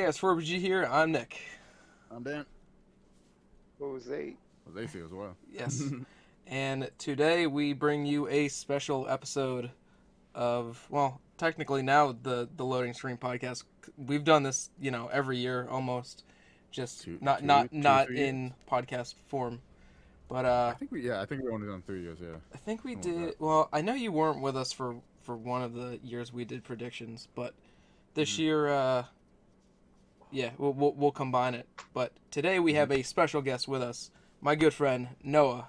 Hey, it's 4BG here. I'm Nick. I'm Dan. Jose. Jose as well. Yes. And today we bring you a special episode of, well, technically now the Loading Screen podcast. We've done this, every year almost, just not in podcast form. But I think we only done 3 years. Yeah. I think we Something like did. Well, I know you weren't with us for one of the years we did predictions, but this year, yeah, we'll combine it. But today we have a special guest with us, my good friend Noah.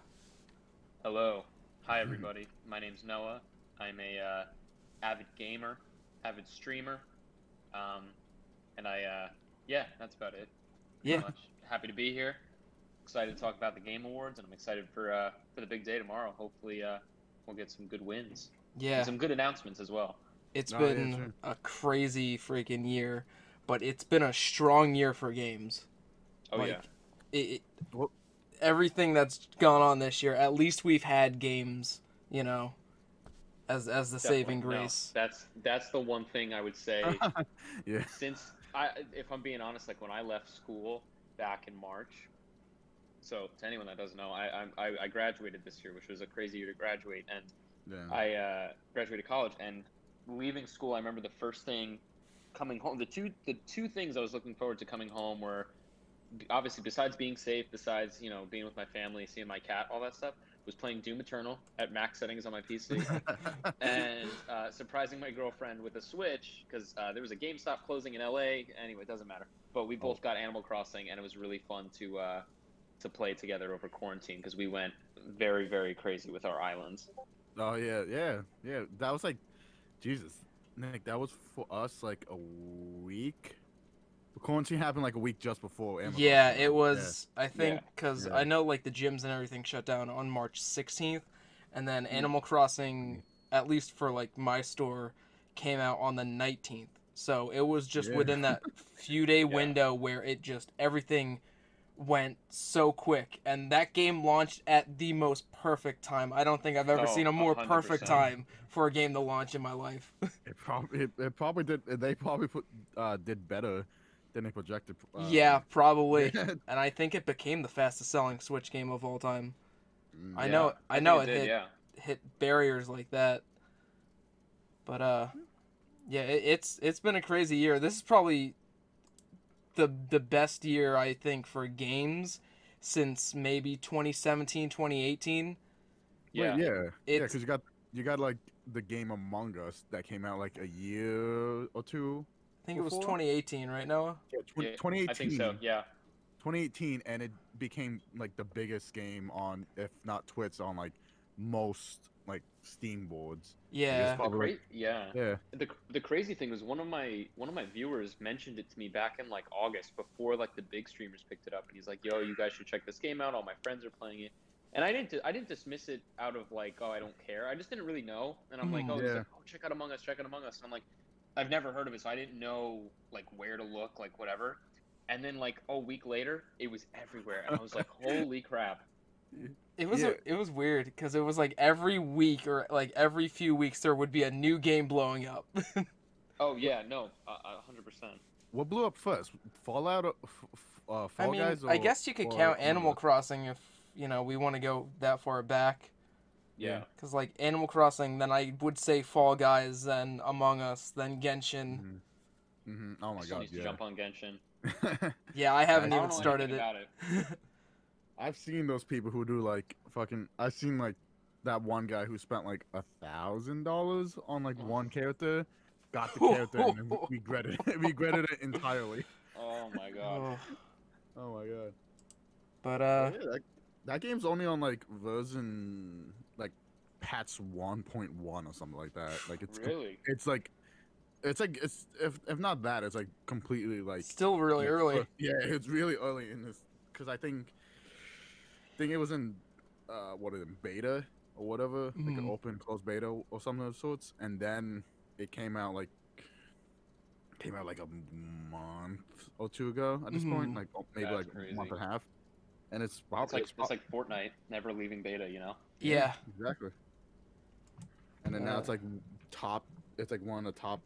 Hello. Hi, everybody. My name's Noah. I'm a avid gamer, avid streamer, and yeah, that's about it. Yeah. Pretty much. Happy to be here. Excited to talk about the Game Awards, and I'm excited for the big day tomorrow. Hopefully, we'll get some good wins. Yeah. And some good announcements as well. It's been a crazy freaking year, but it's been a strong year for games. Oh, yeah. Everything that's gone on this year, at least we've had games, as the Definitely. saving grace. No, that's the one thing I would say. Yeah. Since if I'm being honest, like when I left school back in March, so to anyone that doesn't know, I graduated this year, which was a crazy year to graduate, and I graduated college. And leaving school, I remember the first thing coming home. The two things I was looking forward to coming home were, obviously, besides being safe, besides being with my family, seeing my cat, all that stuff, was playing Doom Eternal at max settings on my PC, and surprising my girlfriend with a Switch because there was a GameStop closing in LA. Anyway, it doesn't matter. But we both got Animal Crossing, and it was really fun to play together over quarantine because we went very, very crazy with our islands. Oh yeah. That was like, Jesus, Nick. That was for us like a week. The quarantine happened like a week just before. Animal Crossing. It was. Yeah. I think because Yeah. I know like the gyms and everything shut down on March 16th, and then Animal Crossing, at least for like my store, came out on the 19th. So it was just within that few day window where it just everything went so quick, and that game launched at the most perfect time. I don't think I've ever seen a more 100%. perfect time for a game to launch in my life. It probably did. They probably did better than they projected. Yeah, probably. And I think it became the fastest selling Switch game of all time. I know it hit barriers like that. But it's been a crazy year. This is probably the best year, I think, for games since maybe 2017, 2018. Yeah, because you got like the game Among Us that came out like a year or two. I think it was 2018, right, Noah? Yeah, 2018. I think so. Yeah. 2018, and it became like the biggest game on, if not Twitch, on like most like Steam boards. Yeah. The crazy thing was one of my viewers mentioned it to me back in like August before like the big streamers picked it up, and he's like, "Yo, you guys should check this game out. All my friends are playing it." And I didn't dismiss it out of like, "Oh, I don't care." I just didn't really know, and I'm like, "Oh, he's like, oh, check out Among Us, check out Among Us." And I'm like, I've never heard of it, so I didn't know like where to look, like whatever. And then like a week later, it was everywhere, and I was like, "Holy crap!" It was weird because it was like every week or like every few weeks there would be a new game blowing up. Oh yeah, no, 100%. What blew up first? Fallout, Fall Guys? I guess you could count Animal Crossing if we want to go that far back. Yeah. Because like Animal Crossing, then I would say Fall Guys, then Among Us, then Genshin. Oh my god! Needs to jump on Genshin. Yeah, I haven't even started it. I've seen those people who do like fucking. I've seen like that one guy who spent like $1,000 on like one character, got the character, and then regretted it entirely. Oh my god. Oh my god. But that game's only on like version like patch 1.1 or something like that. Like it's really. It's if not that, it's like completely like still really early. Yeah, it's really early in this because I think it was in beta or whatever, like an open closed beta or something of sorts, and then it came out like a month or two ago at this point, like maybe That's like crazy. a month and a half, and it's like Fortnite never leaving beta, Yeah, exactly. And then now it's like top. It's like one of the top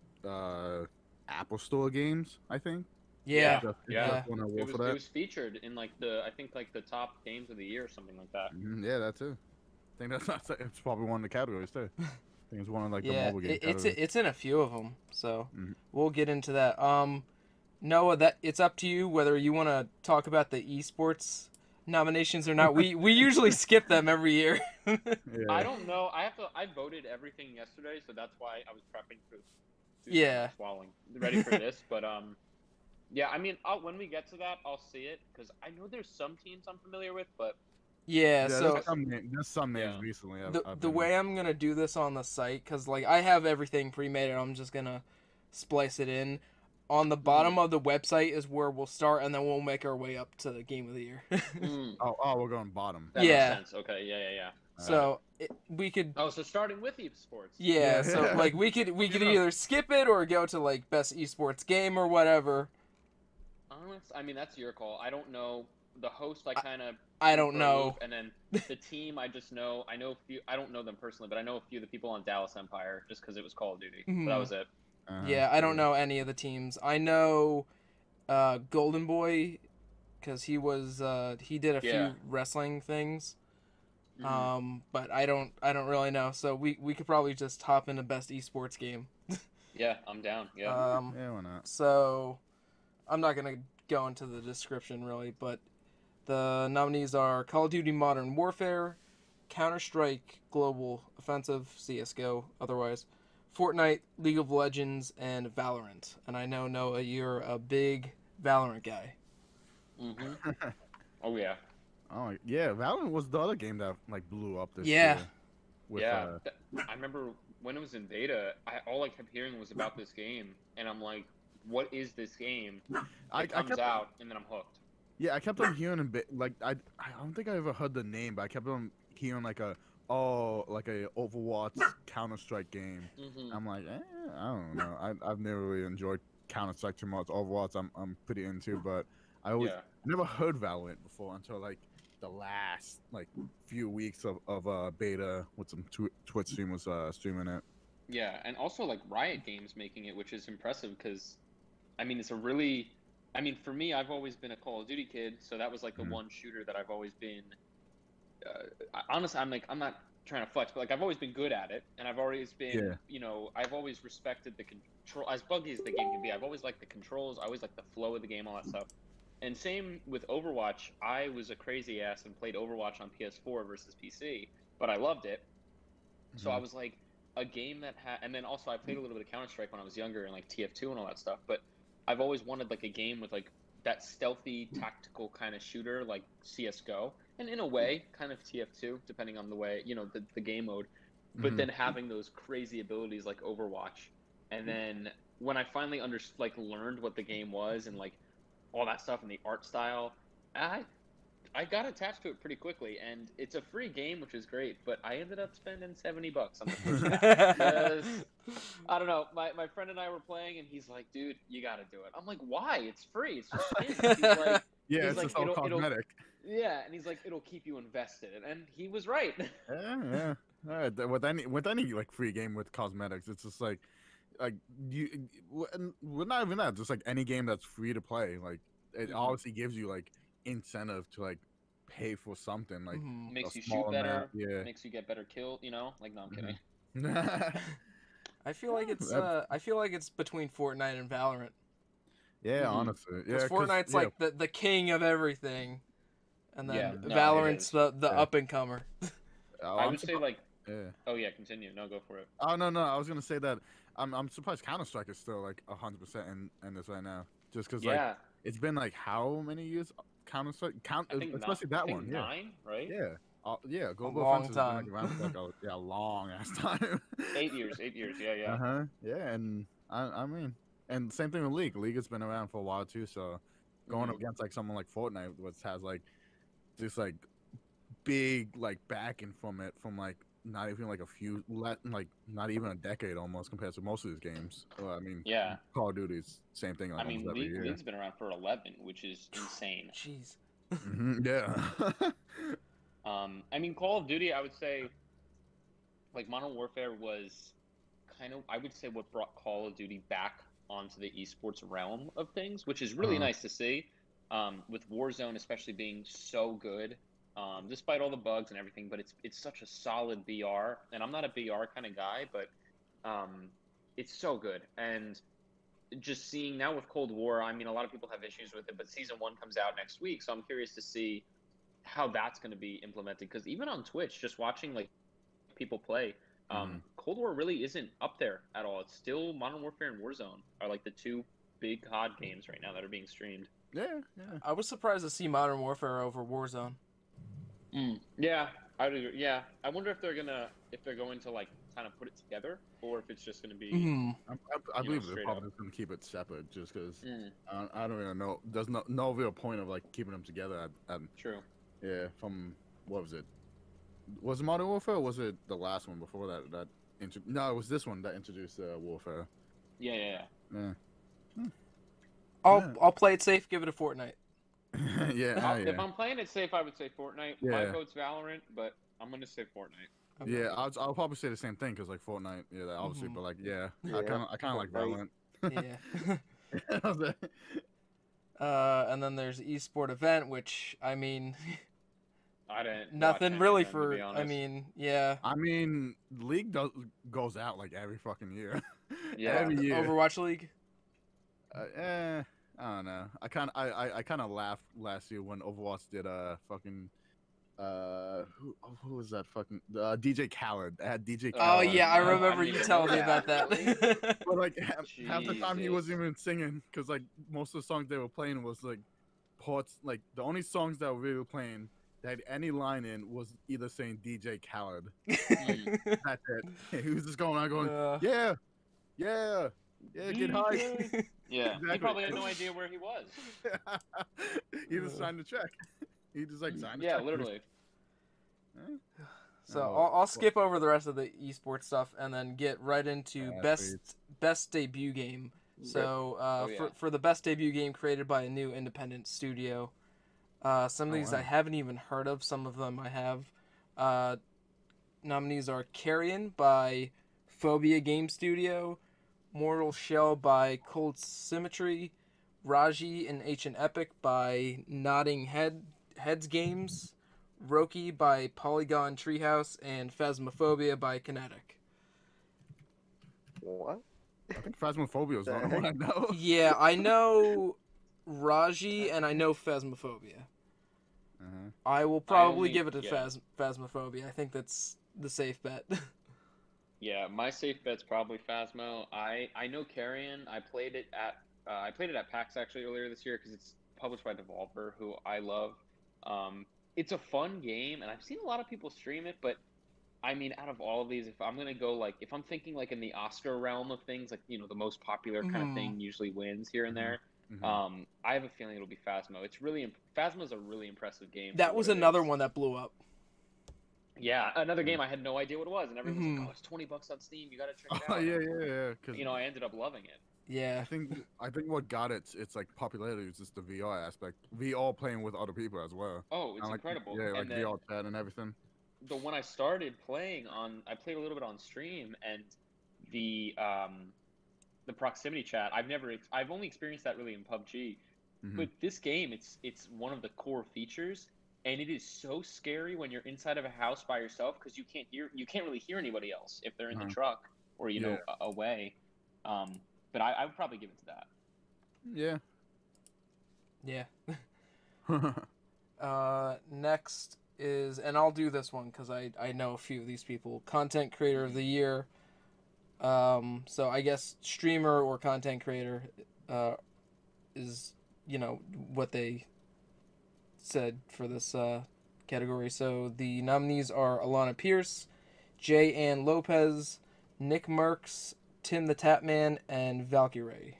Apple Store games, I think. Yeah. It was featured in like I think like the top games of the year or something like that. Yeah, that too. I think it's probably one of the categories too. I think it's one of like the mobile game categories. It's in a few of them, so we'll get into that. Noah, that it's up to you whether you want to talk about the esports nominations or not. We usually skip them every year. I don't know. I voted everything yesterday, so that's why I was prepping for swallowing, ready for this. But yeah, I mean, when we get to that, I'll see it because I know there's some teams I'm familiar with, but so there's some names recently. The way I'm gonna do this on the site, because like I have everything pre-made and I'm just gonna splice it in. On the bottom of the website is where we'll start, and then we'll make our way up to the game of the year. Oh, we're going bottom. That makes sense. Okay, yeah. So we could. Oh, so starting with esports. Yeah, so like we could either skip it or go to like best esports game or whatever. I mean, that's your call. I don't know the host. I don't know, and then the team. I know a few. I don't know them personally, but I know a few of the people on Dallas Empire just because it was Call of Duty. But that was it. Yeah, I don't know any of the teams. I know Golden Boy because he did a few wrestling things. But I don't really know. So we could probably just hop into best esports game. Yeah, I'm down. Yeah. Yeah, why not? So I'm not gonna go into the description really, but the nominees are Call of Duty Modern Warfare, Counter-Strike Global Offensive, CS:GO otherwise, Fortnite, League of Legends, and Valorant. And I know, Noah, you're a big Valorant guy. Oh yeah. Oh yeah, Valorant was the other game that like blew up this year. I remember when it was in beta, all I kept hearing was about this game, and I'm like, "What is this game?" It comes out, and then I'm hooked. Yeah, I kept on hearing a bit. Like I don't think I ever heard the name, but I kept on hearing like a Overwatch Counter-Strike game. I'm like, I don't know. I've never really enjoyed Counter-Strike too much. Overwatch, I'm pretty into, but I never heard Valorant before until like the last like few weeks of beta with some Twitch streamers streaming it. Yeah, and also like Riot Games making it, which is impressive because, I mean, it's a really, I mean, for me, I've always been a Call of Duty kid, so that was like the one shooter that I've always been. Honestly, I'm not trying to flex, but like I've always been good at it, and I've always been, I've always respected the control. As buggy as the game can be, I've always liked the controls. I always liked the flow of the game, all that stuff. And same with Overwatch. I was a crazy ass and played Overwatch on PS4 versus PC, but I loved it. So I was like, a game that had, and then also I played a little bit of Counter-Strike when I was younger and like TF2 and all that stuff. But I've always wanted like a game with like that stealthy tactical kind of shooter like CS:GO, and in a way kind of TF2 depending on the way the game mode. But then having those crazy abilities like Overwatch, and then when I finally learned what the game was and like all that stuff and the art style, I got attached to it pretty quickly, and it's a free game, which is great, but I ended up spending $70 on the first half. I don't know, my friend and I were playing, and he's like, dude, you gotta do it. I'm like, why? It's free. It's just skins. He's like, it's just all cosmetic. Yeah, and he's like, it'll keep you invested, and he was right. Yeah. With any like free game with cosmetics, it's just like not even that, just like any game that's free to play, like it obviously gives you like incentive to like pay for something, like makes you shoot better, makes you get better kill, like, no, I'm kidding. I feel like it's between Fortnite and Valorant. Yeah, honestly, because Fortnite's like the king of everything, and then Valorant's the up and comer. I would say like oh yeah, continue. No, go for it. Oh no, I was gonna say that I'm surprised Counter-Strike is still like 100% in this right now, just because like it's been like how many years Counter-Strike especially that one 9, right? Yeah, Global long Offensive time. Has been like a long ass time. 8 years, yeah. And I mean, and same thing with League. League has been around for a while too, so going up against like someone like Fortnite, which has like this like big like backing from it from like not even like not even a decade almost compared to most of these games. Well, I mean, Call of Duty's same thing. I mean, League's been around for 11, which is insane. Jeez. Yeah. I mean, Call of Duty, I would say, like Modern Warfare was kind of, I would say, what brought Call of Duty back onto the esports realm of things, which is really nice to see. With Warzone especially being so good, despite all the bugs and everything, but it's such a solid BR, and I'm not a BR kind of guy, but it's so good. And just seeing now with Cold War, I mean, a lot of people have issues with it, but Season 1 comes out next week, so I'm curious to see how that's going to be implemented, because even on Twitch, just watching like people play, Cold War really isn't up there at all. It's still Modern Warfare and Warzone are like the two big COD games right now that are being streamed. Yeah. I was surprised to see Modern Warfare over Warzone. Yeah, I would agree. Yeah, I wonder if they're going to like kind of put it together, or if it's just going to be. I believe they're probably going to keep it separate, just because I don't really know. There's no real point of like keeping them together. True. Yeah, from what was it? Was it Modern Warfare, or was it the last one before that? No, it was this one that introduced Warfare. Yeah. I'll play it safe. Give it a Fortnite. If I'm playing it safe, I would say Fortnite. Yeah. My vote's Valorant, but I'm gonna say Fortnite. Okay. Yeah, I'll probably say the same thing, because like Fortnite, obviously, but like I kind of like Valorant. Yeah. And then there's esport event, which I mean, I didn't. Nothing really them, for. I mean, yeah. I mean, League goes out like every fucking year. Yeah. Every year. Overwatch League. I don't know. I kind of laughed last year when Overwatch did fucking who was that fucking DJ Khaled. They had DJ Khaled. Oh yeah, I remember you telling me about that. But like half the time he wasn't even singing, because like most of the songs they were playing was like parts. Like the only songs that were really playing that had any line in was either saying DJ Khaled. That's it. He was just going on going, yeah, get high. Yeah, exactly. He probably had no idea where he was. He just signed the check. He just like signed the check. Yeah, literally. So I'll skip over the rest of the esports stuff and then get right into best debut game. So for the best debut game created by a new independent studio, some of these I haven't even heard of. Some of them I have. Nominees are Carrion by Phobia Game Studio, Mortal Shell by Cold Symmetry, Raji and Ancient Epic by Nodding Heads Games, Roki by Polygon Treehouse, and Phasmophobia by Kinetic. What? I think Phasmophobia is the only one I know. Yeah, I know Raji and I know Phasmophobia. I will probably give it to Phasmophobia. I think that's the safe bet. Yeah, my safe bet's probably Phasmo. I know Carrion. I played it at PAX actually earlier this year, because it's published by Devolver, who I love. It's a fun game, and I've seen a lot of people stream it, but I mean, out of all of these, if I'm gonna go like, if I'm thinking like in the Oscar realm of things, like, the most popular kind of thing usually wins here and there. I have a feeling it'll be Phasmo. Phasmo's a really impressive game. That was another one that blew up. Yeah, another game I had no idea what it was, and everyone was like, "Oh, it's $20 on Steam. You gotta check it out." Yeah. Because I ended up loving it. Yeah, I think what got it's like popularity is just the VR aspect. VR playing with other people as well. Oh, it's incredible. Yeah, like VR chat and everything. The one I started playing on, I played a little bit on stream, and the proximity chat. I've only experienced that really in PUBG, but this game, it's one of the core features. And it is so scary when you're inside of a house by yourself, because you can't really hear anybody else if they're in the truck or away. But I would probably give it to that. Yeah. Next is, and I'll do this one because I know a few of these people. Content Creator of the Year. So I guess streamer or content creator is what they said for this category. So the nominees are Alana Pierce, J. Ann Lopez, Nick Merckx, Tim the Tapman, and Valkyrie.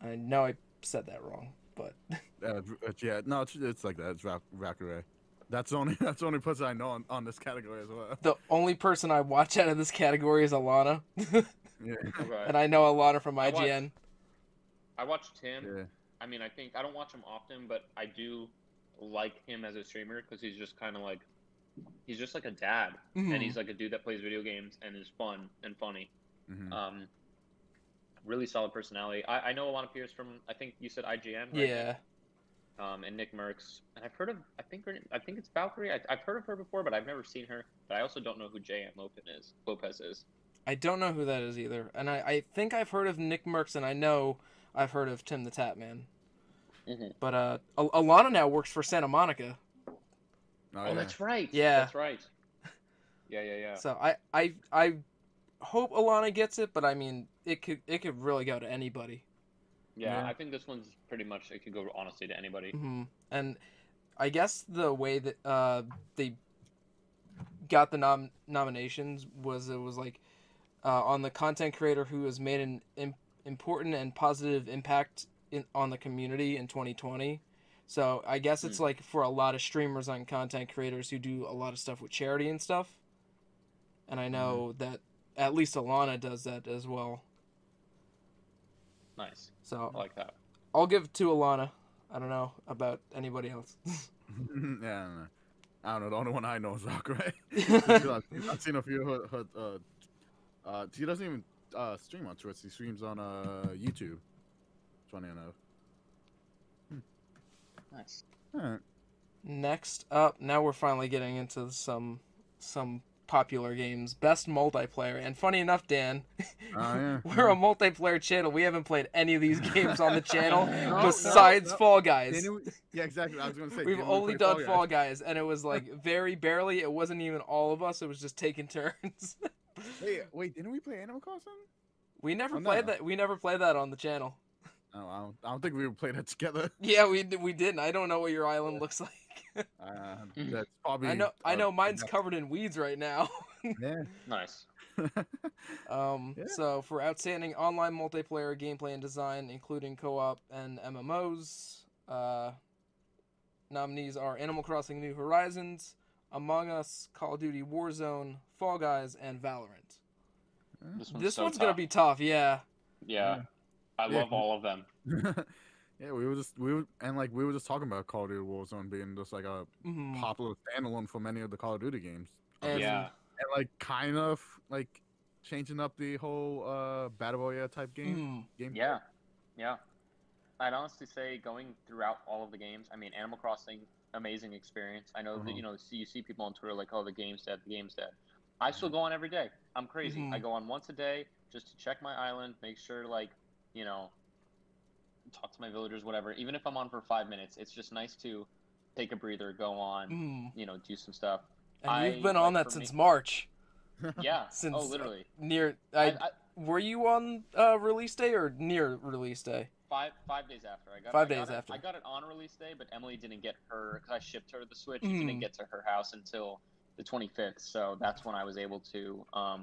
I know I said that wrong, but it's like that. It's Valkyrie. That's the only person I know on this category as well. The only person I watch out of this category is Alana. Yeah. Okay. And I know Alana from IGN. I watched Tim. Yeah. I mean, I don't watch him often, but I do like him as a streamer, because he's just kind of like, he's just like a dad, and he's like a dude that plays video games and is fun and funny. really solid personality. I know a lot of peers from, I think you said IGN, right? Yeah. And Nick Merckx, and I've heard of, I think it's Valkyrie. I've heard of her before, but I've never seen her. But I also don't know who J.M. Lopez is. I don't know who that is either, and I think I've heard of Nick Merckx, and I know I've heard of Tim the Tatman. Mm-hmm. But Alana now works for Santa Monica. Oh, that's right. Yeah, that's right. Yeah. So I hope Alana gets it, but I mean it could really go to anybody. Yeah, I think this one's pretty much, it could go honestly to anybody. Mm-hmm. And I guess the way that they got the nominations was it was like on the content creator who has made an important and positive impact on the community in 2020. So I guess it's like for a lot of streamers and content creators who do a lot of stuff with charity and stuff. And I know that at least Alana does that as well. Nice. So I like that. I'll give it to Alana. I don't know about anybody else. Yeah, I don't know. The only one I know is Valkyrie. I've seen a few of her. She doesn't even stream on Twitch. She streams on YouTube. Funny enough. Nice. All right. Next up, now we're finally getting into some popular games. Best multiplayer. And funny enough, Dan, we're a multiplayer channel. We haven't played any of these games on the channel besides Fall Guys. Yeah, exactly. I was going to say. We've only done Fall Guys, and it was like very barely. It wasn't even all of us. It was just taking turns. Wait, didn't we play Animal Crossing? We never played that. We never played that on the channel. Oh, I don't think we would play that together. Yeah, we didn't. I don't know what your island looks like. That's probably. I know. Mine's covered in weeds right now. Yeah. Nice. So for outstanding online multiplayer gameplay and design, including co-op and MMOs, nominees are Animal Crossing: New Horizons, Among Us, Call of Duty Warzone, Fall Guys, and Valorant. This one's gonna be tough. Yeah. Yeah. I love all of them. Yeah, we were just talking about Call of Duty Warzone being just like a popular standalone for many of the Call of Duty games. And, and like kind of like changing up the whole battle royale type game. Yeah. I'd honestly say going throughout all of the games. I mean, Animal Crossing, amazing experience. I know that you see people on Twitter like, oh, the game's dead. I still go on every day. I'm crazy. I go on once a day just to check my island, make sure talk to my villagers, whatever. Even if I'm on for 5 minutes, it's just nice to take a breather, go on, do some stuff. And you've been on that since March. Yeah. Since literally. Were you on release day or near release day? 5 days after. I got 5 days after. I got it on release day, but Emily didn't get her, because I shipped her the Switch. It didn't get to her house until the 25th. So that's when I was able to, I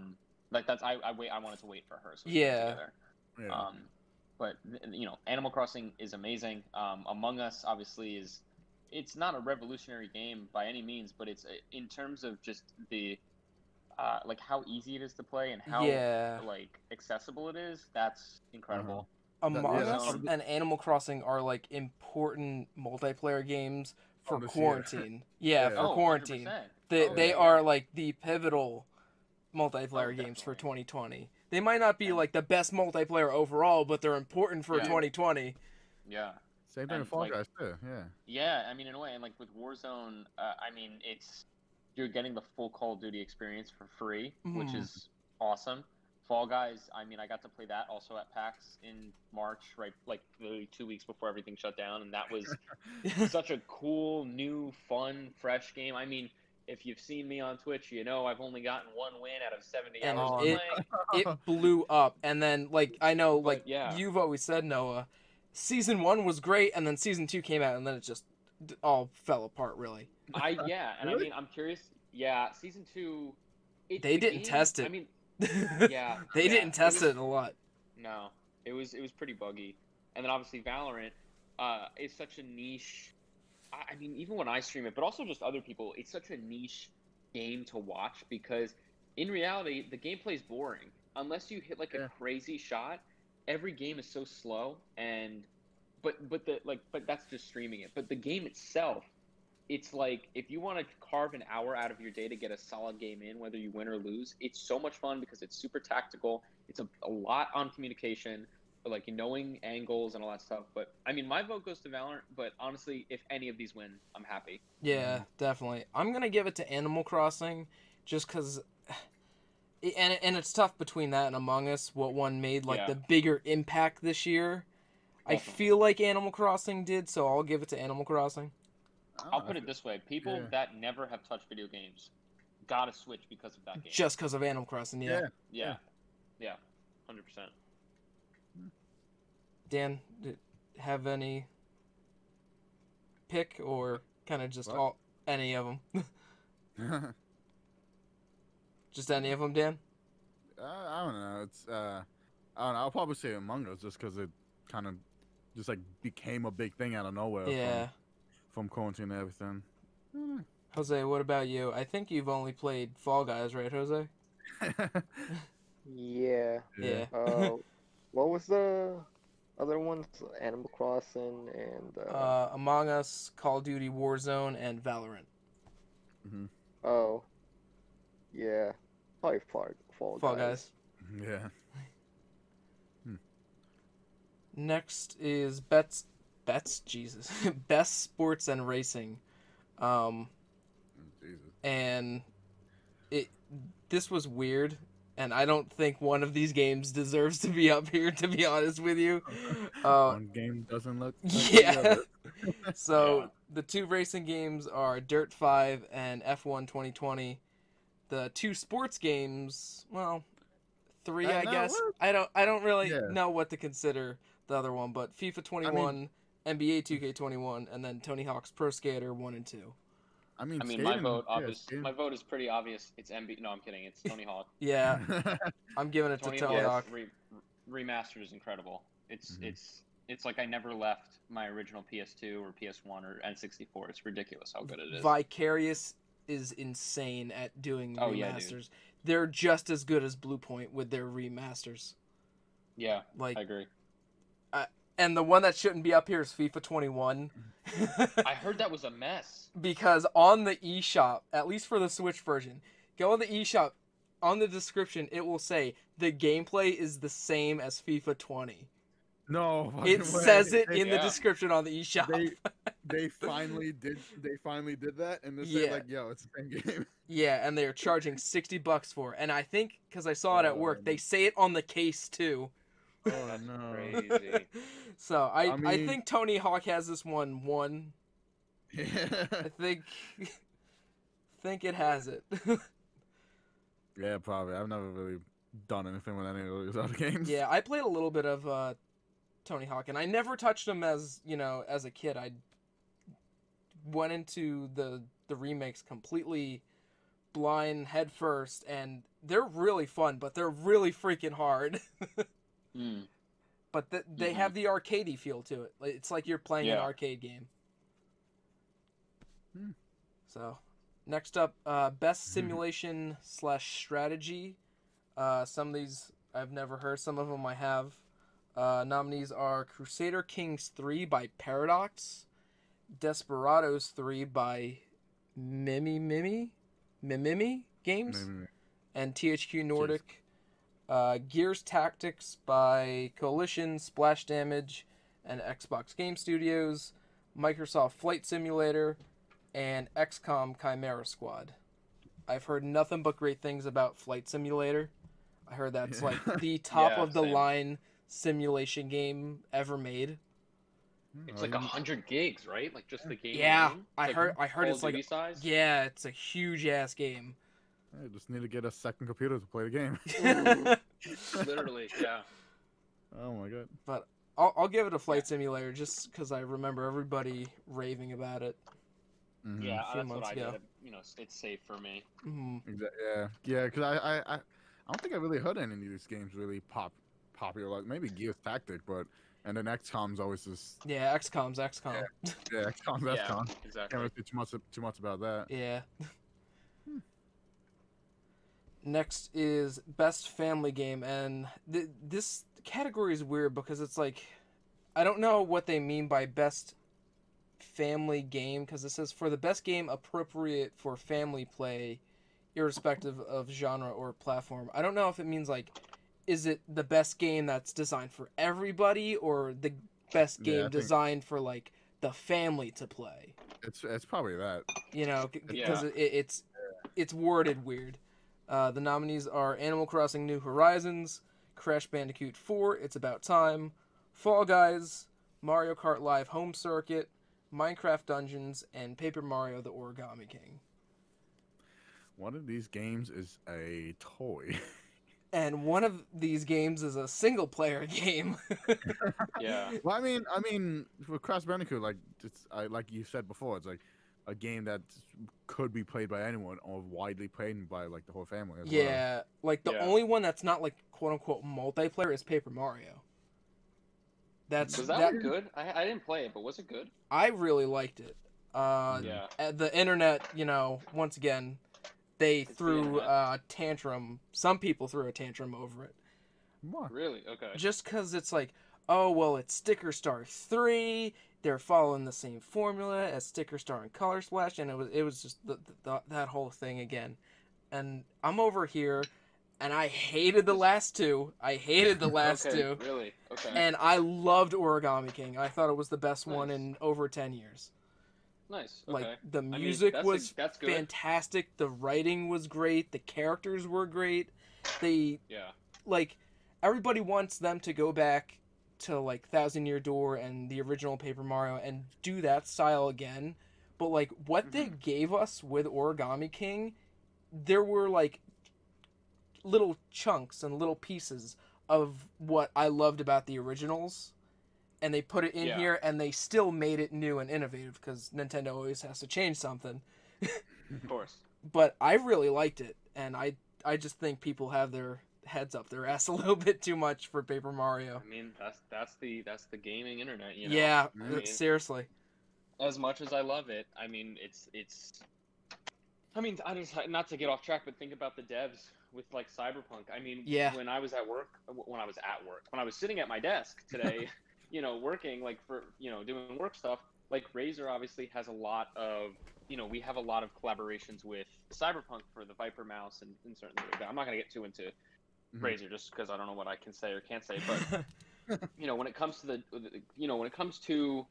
wanted to wait for her. So we could get together. Yeah. But Animal Crossing is amazing. Among Us obviously it's not a revolutionary game by any means, but it's in terms of just the how easy it is to play and how accessible it is. That's incredible. Among Us and Animal Crossing are like important multiplayer games for quarantine. For quarantine. 100%. They are like the pivotal multiplayer games for 2020. They might not be like the best multiplayer overall, but they're important for 2020. Yeah. Same thing with Fall Guys too. Yeah. Yeah, I mean, in a way, and like with Warzone, you're getting the full Call of Duty experience for free, which is awesome. Fall Guys, I mean, I got to play that also at PAX in March, right? Like literally 2 weeks before everything shut down, and that was such a cool, new, fun, fresh game. I mean, if you've seen me on Twitch, I've only gotten 1 win out of 70 hours of playing. It blew up, and then I know you've always said, Noah, Season 1 was great, and then Season 2 came out, and then it just all fell apart, really. I mean, I'm curious. Yeah, Season 2. They didn't test it. I mean, they didn't test it a lot. No, it was pretty buggy, and then obviously Valorant is such a niche. I mean, even when I stream it, but also just other people, it's such a niche game to watch because in reality, the gameplay is boring. Unless you hit a crazy shot, every game is so slow but that's just streaming it. But the game itself it's like if you want to carve an hour out of your day to get a solid game in, whether you win or lose, it's so much fun because it's super tactical. It's a lot on communication, but like knowing angles and all that stuff. But I mean, my vote goes to Valorant. But honestly, if any of these win, I'm happy. Yeah, definitely. I'm gonna give it to Animal Crossing, just because. And it's tough between that and Among Us. What one made like the bigger impact this year? Definitely. I feel like Animal Crossing did, so I'll give it to Animal Crossing. I'll put it this way: people that never have touched video games gotta switch because of that game. Just because of Animal Crossing, yeah, 100%. Dan, have any pick or kind of just any of them? Just any of them, Dan? I don't know. It's I don't know. I'll probably say Among Us just because it kind of just like became a big thing out of nowhere. Yeah. From quarantine and everything. Jose, what about you? I think you've only played Fall Guys, right, Jose? Yeah. Yeah. What was the other ones? Animal Crossing and Among Us, Call of Duty Warzone, and Valorant. Mm-hmm. Oh. Yeah. Probably Fall Guys. Yeah. Next is Bets, Jesus. Best Sports and Racing. Jesus. And this was weird, and I don't think one of these games deserves to be up here, to be honest with you. One game doesn't look yeah. So the two racing games are Dirt 5 and F1 2020. The two sports games, well, three, I guess. I don't really know what to consider the other one, but FIFA 21, NBA 2K21, and then Tony Hawk's Pro Skater 1 and 2. I mean, my vote is pretty obvious. It's NBA. No, I'm kidding. It's Tony Hawk. Yeah, I'm giving it to Tony Hawk. Remastered is incredible. It's like I never left my original PS2 or PS1 or N64. It's ridiculous how good it is. Vicarious is insane at doing remasters. They're just as good as Bluepoint with their remasters. Yeah, I agree. And the one that shouldn't be up here is FIFA 21. I heard that was a mess. Because on the eShop, at least for the Switch version, go on the eShop, on the description, it will say, the gameplay is the same as FIFA 20. No, it says it in the description on the eShop. They finally did that, and they said like, "Yo, it's the same game." Yeah, and they're charging $60 for it. And I think because I saw it at work, they say it on the case too. Oh no, crazy. So I think Tony Hawk has this one won. Yeah. I think it has it. Yeah, probably. I've never really done anything with any of those other games. Yeah, I played a little bit of Tony Hawk, and I never touched them as a kid. I went into the remakes completely blind, head first, and they're really fun, but they're really freaking hard. But they have the arcadey feel to it. It's like you're playing an arcade game. So, next up, best simulation / strategy. Some of these I've never heard. Some of them I have. Nominees are Crusader Kings 3 by Paradox, Desperados 3 by Mimimi Games, and THQ Nordic. Gears Tactics by Coalition, Splash Damage, and Xbox Game Studios, Microsoft Flight Simulator, and XCOM Chimera Squad. I've heard nothing but great things about Flight Simulator. I heard that's like the top of the line simulation game ever made. It's like 100 gigs, right? Like just the game. Yeah, I heard it's like size? Yeah, it's a huge ass game. I just need to get a second computer to play the game. Literally, yeah. Oh my god. But I'll give it a Flight Simulator just because I remember everybody raving about it. Yeah, that's what I did. It's safe for me. Yeah. Because I don't think I really heard any of these games really popular. Like maybe Gears Tactic, and then XCOM's always just XCOM's XCOM. Yeah, XCOM's XCOM. Exactly. Can't really say too much about that. Yeah. Next is best family game, and this category is weird because it's like I don't know what they mean by best family game, because it says for the best game appropriate for family play, irrespective of genre or platform. I don't know if it means like, is it the best game that's designed for everybody, or the best game designed for like the family to play? It's probably that. You know, because it's worded weird. The nominees are Animal Crossing: New Horizons, Crash Bandicoot 4, It's About Time, Fall Guys, Mario Kart Live Home Circuit, Minecraft Dungeons, and Paper Mario: The Origami King. One of these games is a toy. And one of these games is a single-player game. Yeah. Well, I mean, for Crash Bandicoot, like like you said before, it's like a game that could be played by anyone or widely played by like the whole family. As well. Like the only one that's not like quote unquote multiplayer is Paper Mario. Was that one good? I didn't play it, but was it good? I really liked it. The internet, you know, once again, they threw a tantrum. Some people threw a tantrum over it. What? Really? Okay. Just because it's like, oh, well, it's Sticker Star 3. They're following the same formula as Sticker Star and Color Splash, and it was just that whole thing again. And I'm over here, and I hated the last two. Two. Really? Okay. And I loved Origami King. I thought it was the best one in over 10 years. Nice. Okay. Like, the music was fantastic. The writing was great. The characters were great. Like, everybody wants them to go back to, like, Thousand Year Door and the original Paper Mario and do that style again. But, like, what they gave us with Origami King, there were, like, little chunks and little pieces of what I loved about the originals. And they put it in here, and they still made it new and innovative, because Nintendo always has to change something. Of course. But I really liked it, and I just think people have their heads up their ass a little bit too much for Paper Mario. I mean, that's the gaming internet, you know? Yeah, seriously. As much as I love it, I mean, it's. I mean, I just not to get off track, but think about the devs with like Cyberpunk. I mean, when I was sitting at my desk today. You know, working like for, you know, doing work stuff, like Razer obviously has a lot of, you know, we have a lot of collaborations with Cyberpunk for the Viper mouse and certain things like that. I'm not going to get too into Razer just because I don't know what I can say or can't say, but you know, when it comes to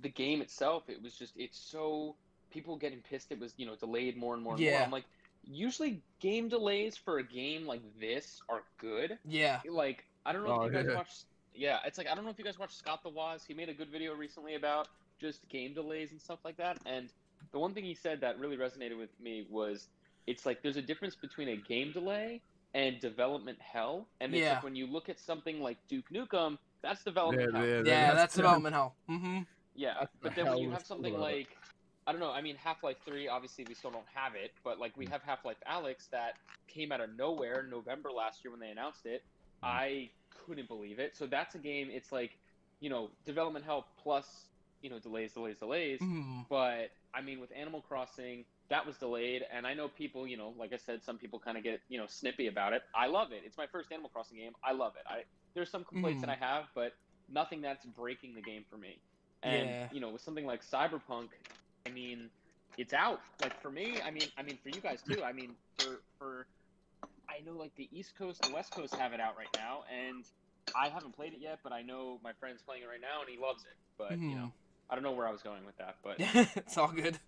the game itself, it's so people getting pissed. It was, you know, delayed more and more and more. I'm like, usually game delays for a game like this are good. Yeah. Like, I don't know if you guys watched. Yeah, it's like, I don't know if you guys watched Scott the Woz. He made a good video recently about just game delays and stuff like that. And the one thing he said that really resonated with me was, it's like there's a difference between a game delay and development hell. And it's like when you look at something like Duke Nukem, that's development hell. Yeah, that's development hell. Mm-hmm. Yeah, but then when you have something like, I don't know, I mean, Half-Life 3, obviously we still don't have it, but like we have Half-Life Alyx that came out of nowhere in November last year when they announced it. I couldn't believe it. So that's a game, it's like, you know, development hell plus, you know, delays. But I mean, with Animal Crossing, that was delayed, and I know people, you know, like I said, some people kind of get, you know, snippy about it. I love it. It's my first Animal Crossing game. I love it. There's some complaints that I have, but nothing that's breaking the game for me. And you know, with something like Cyberpunk, I mean, it's out. Like for me, I mean for you guys too. I mean, for I know like the East Coast, the West Coast have it out right now, and I haven't played it yet, but I know my friend's playing it right now, and he loves it. But, you know, I don't know where I was going with that, but... It's all good.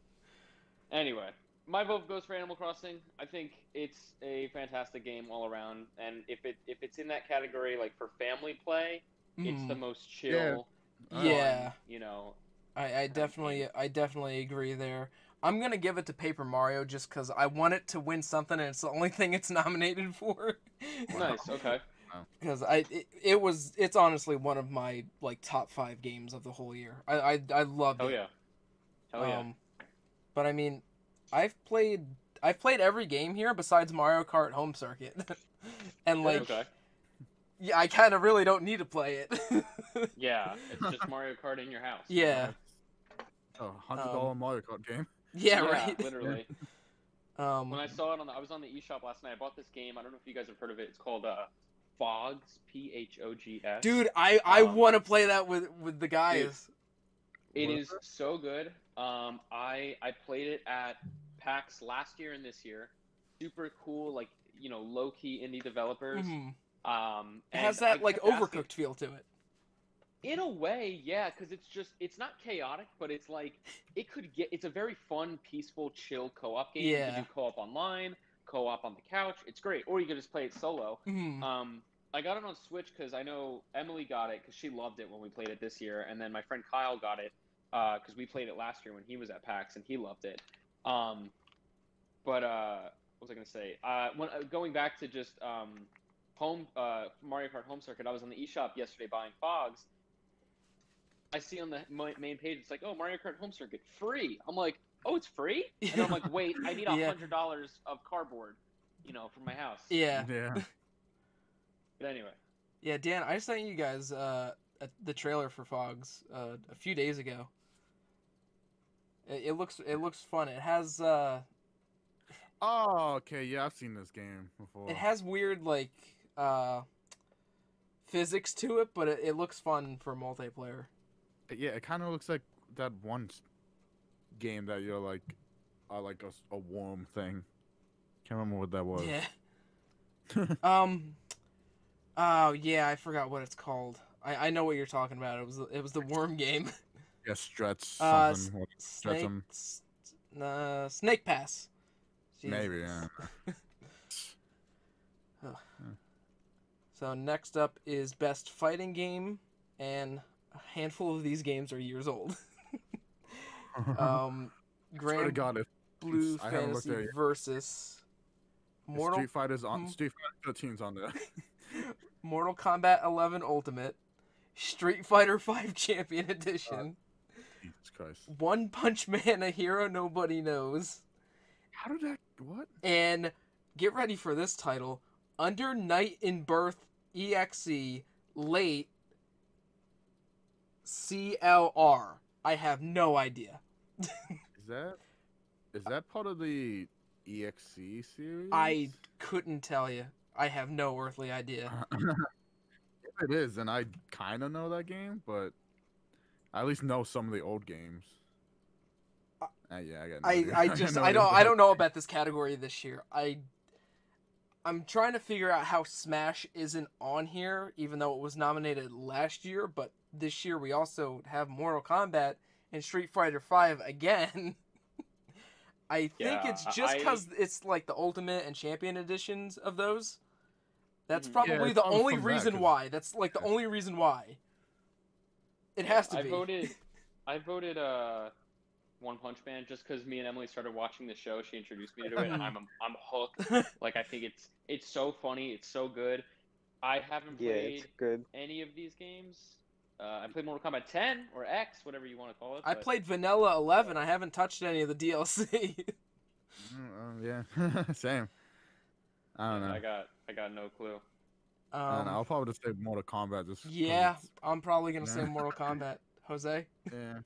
Anyway, my vote goes for Animal Crossing. I think it's a fantastic game all around, and if it's in that category, like, for family play, it's the most chill. Yeah. You know... I definitely agree there. I'm going to give it to Paper Mario just because I want it to win something, and it's the only thing it's nominated for. Nice, okay. Because it's honestly one of my, like, top 5 games of the whole year. I loved it. Hell yeah. But, I mean, I've played every game here besides Mario Kart Home Circuit. And, like... Okay. Yeah, I kind of really don't need to play it. Yeah, it's just Mario Kart in your house. Yeah. Oh, $100 Mario Kart game. Yeah, right. Literally. When I saw it I was on the eShop last night. I bought this game. I don't know if you guys have heard of it. It's called Phogs, Phogs. Dude, I want to play that with the guys. It is so good. I played it at PAX last year and this year. Super cool, like, low key indie developers. Mm-hmm. It has that like Overcooked feel to it. In a way, yeah, because it's not chaotic, but it's like it's a very fun, peaceful, chill co-op game. Yeah. You can do co-op online, co-op on the couch. It's great, or you can just play it solo. Mm-hmm. I got it on Switch because I know Emily got it because she loved it when we played it this year, and then my friend Kyle got it because we played it last year when he was at PAX and he loved it. But what was I gonna say? Going back to just Mario Kart Home Circuit, I was on the eShop yesterday buying Fogs. I see on the main page, it's like, oh, Mario Kart Home Circuit, free. I'm like, oh, it's free? And then I'm like, wait, I need $100 of cardboard, for my house. Yeah. But anyway. Yeah, Dan, I sent you guys the trailer for Fogs a few days ago. It looks fun. It has Oh, okay. Yeah, I've seen this game before. It has weird like physics to it, but it looks fun for multiplayer. Yeah, it kind of looks like that one game that you're like a worm thing. Can't remember what that was. Yeah. Oh yeah, I forgot what it's called. I know what you're talking about. It was the worm game. Yeah, Stretch something. Snake Pass. Jesus. Maybe, yeah. So next up is Best Fighting Game, and a handful of these games are years old. Grand Blue Fantasy versus Street Fighter's on Street Fighter 13's on there. Mortal Kombat 11 Ultimate, Street Fighter 5 Champion Edition. Jesus Christ. One Punch Man, a hero nobody knows. How did that... What? And get ready for this title. Under Night in Birth EXE Late CLR. I have no idea. Is that part of the EXE series? I couldn't tell you. I have no earthly idea. If it is, then I kind of know that game, but I at least know some of the old games. Yeah, I got no idea. I don't know about this category this year. I'm trying to figure out how Smash isn't on here, even though it was nominated last year. But this year we also have Mortal Kombat and Street Fighter 5 again. I think it's just because it's like the Ultimate and Champion editions of those. That's probably the only reason why. That's like the only reason why. It has to be. I voted One Punch Man just because me and Emily started watching the show. She introduced me to it, and I'm hooked. Like, I think it's so funny. It's so good. I haven't played any of these games. I played Mortal Kombat 10 or X, whatever you want to call it. I played Vanilla 11. I haven't touched any of the DLC. Yeah, same. I don't know. I got no clue. I don't know. I'll probably just say Mortal Kombat. Yeah, I'm probably gonna say Mortal Kombat. Jose? Yeah.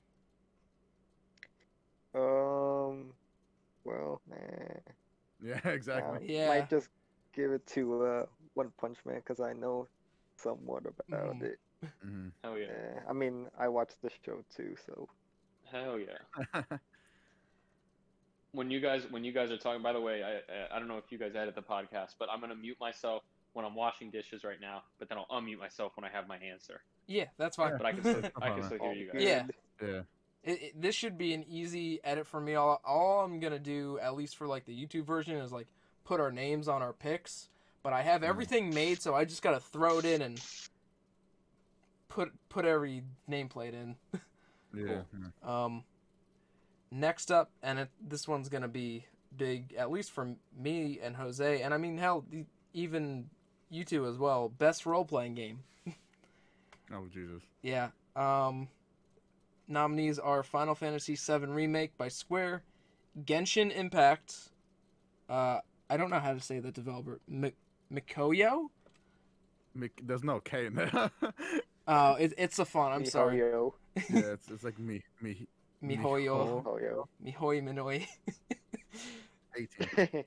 Well, Yeah, exactly. Yeah. Might just give it to One Punch Man because I know somewhat about it. Mm-hmm. Hell yeah. I mean, I watched the show too, so. Hell yeah. When you guys are talking, by the way, I don't know if you guys edit the podcast, but I'm gonna mute myself when I'm washing dishes right now, but then I'll unmute myself when I have my answer. Yeah, that's fine. But I can still hear you guys. Yeah. This should be an easy edit for me. All I'm gonna do, at least for like the YouTube version, is like put our names on our picks. But I have everything made, so I just gotta throw it in and put every nameplate in. Yeah. Cool. Next up, and this one's gonna be big, at least for me and Jose, and I mean hell, even you two as well. Best role-playing game. Oh Jesus. Yeah. Nominees are Final Fantasy VII Remake by Square, Genshin Impact. I don't know how to say the developer. Mikoyo? There's no K in there. It's a font. I'm sorry. Yeah, it's like Mihoyo. Mihoi Minoi. 18.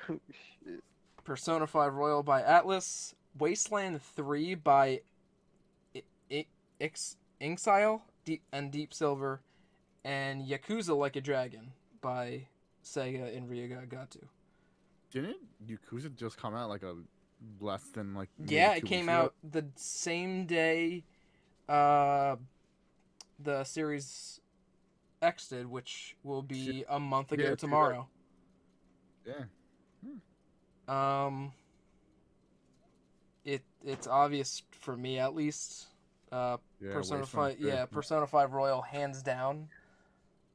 Oh, shit. Persona 5 Royal by Atlas, Wasteland 3 by Inxile and Deep Silver, and Yakuza Like a Dragon by Sega and Ryuga. Didn't Yakuza just come out like a less than like yeah, maybe it 2 came weeks ago? out the same day the series X did, which will be a month ago Yeah, tomorrow. Yeah. It's obvious for me at least. Persona 5, Persona 5 Royal hands down.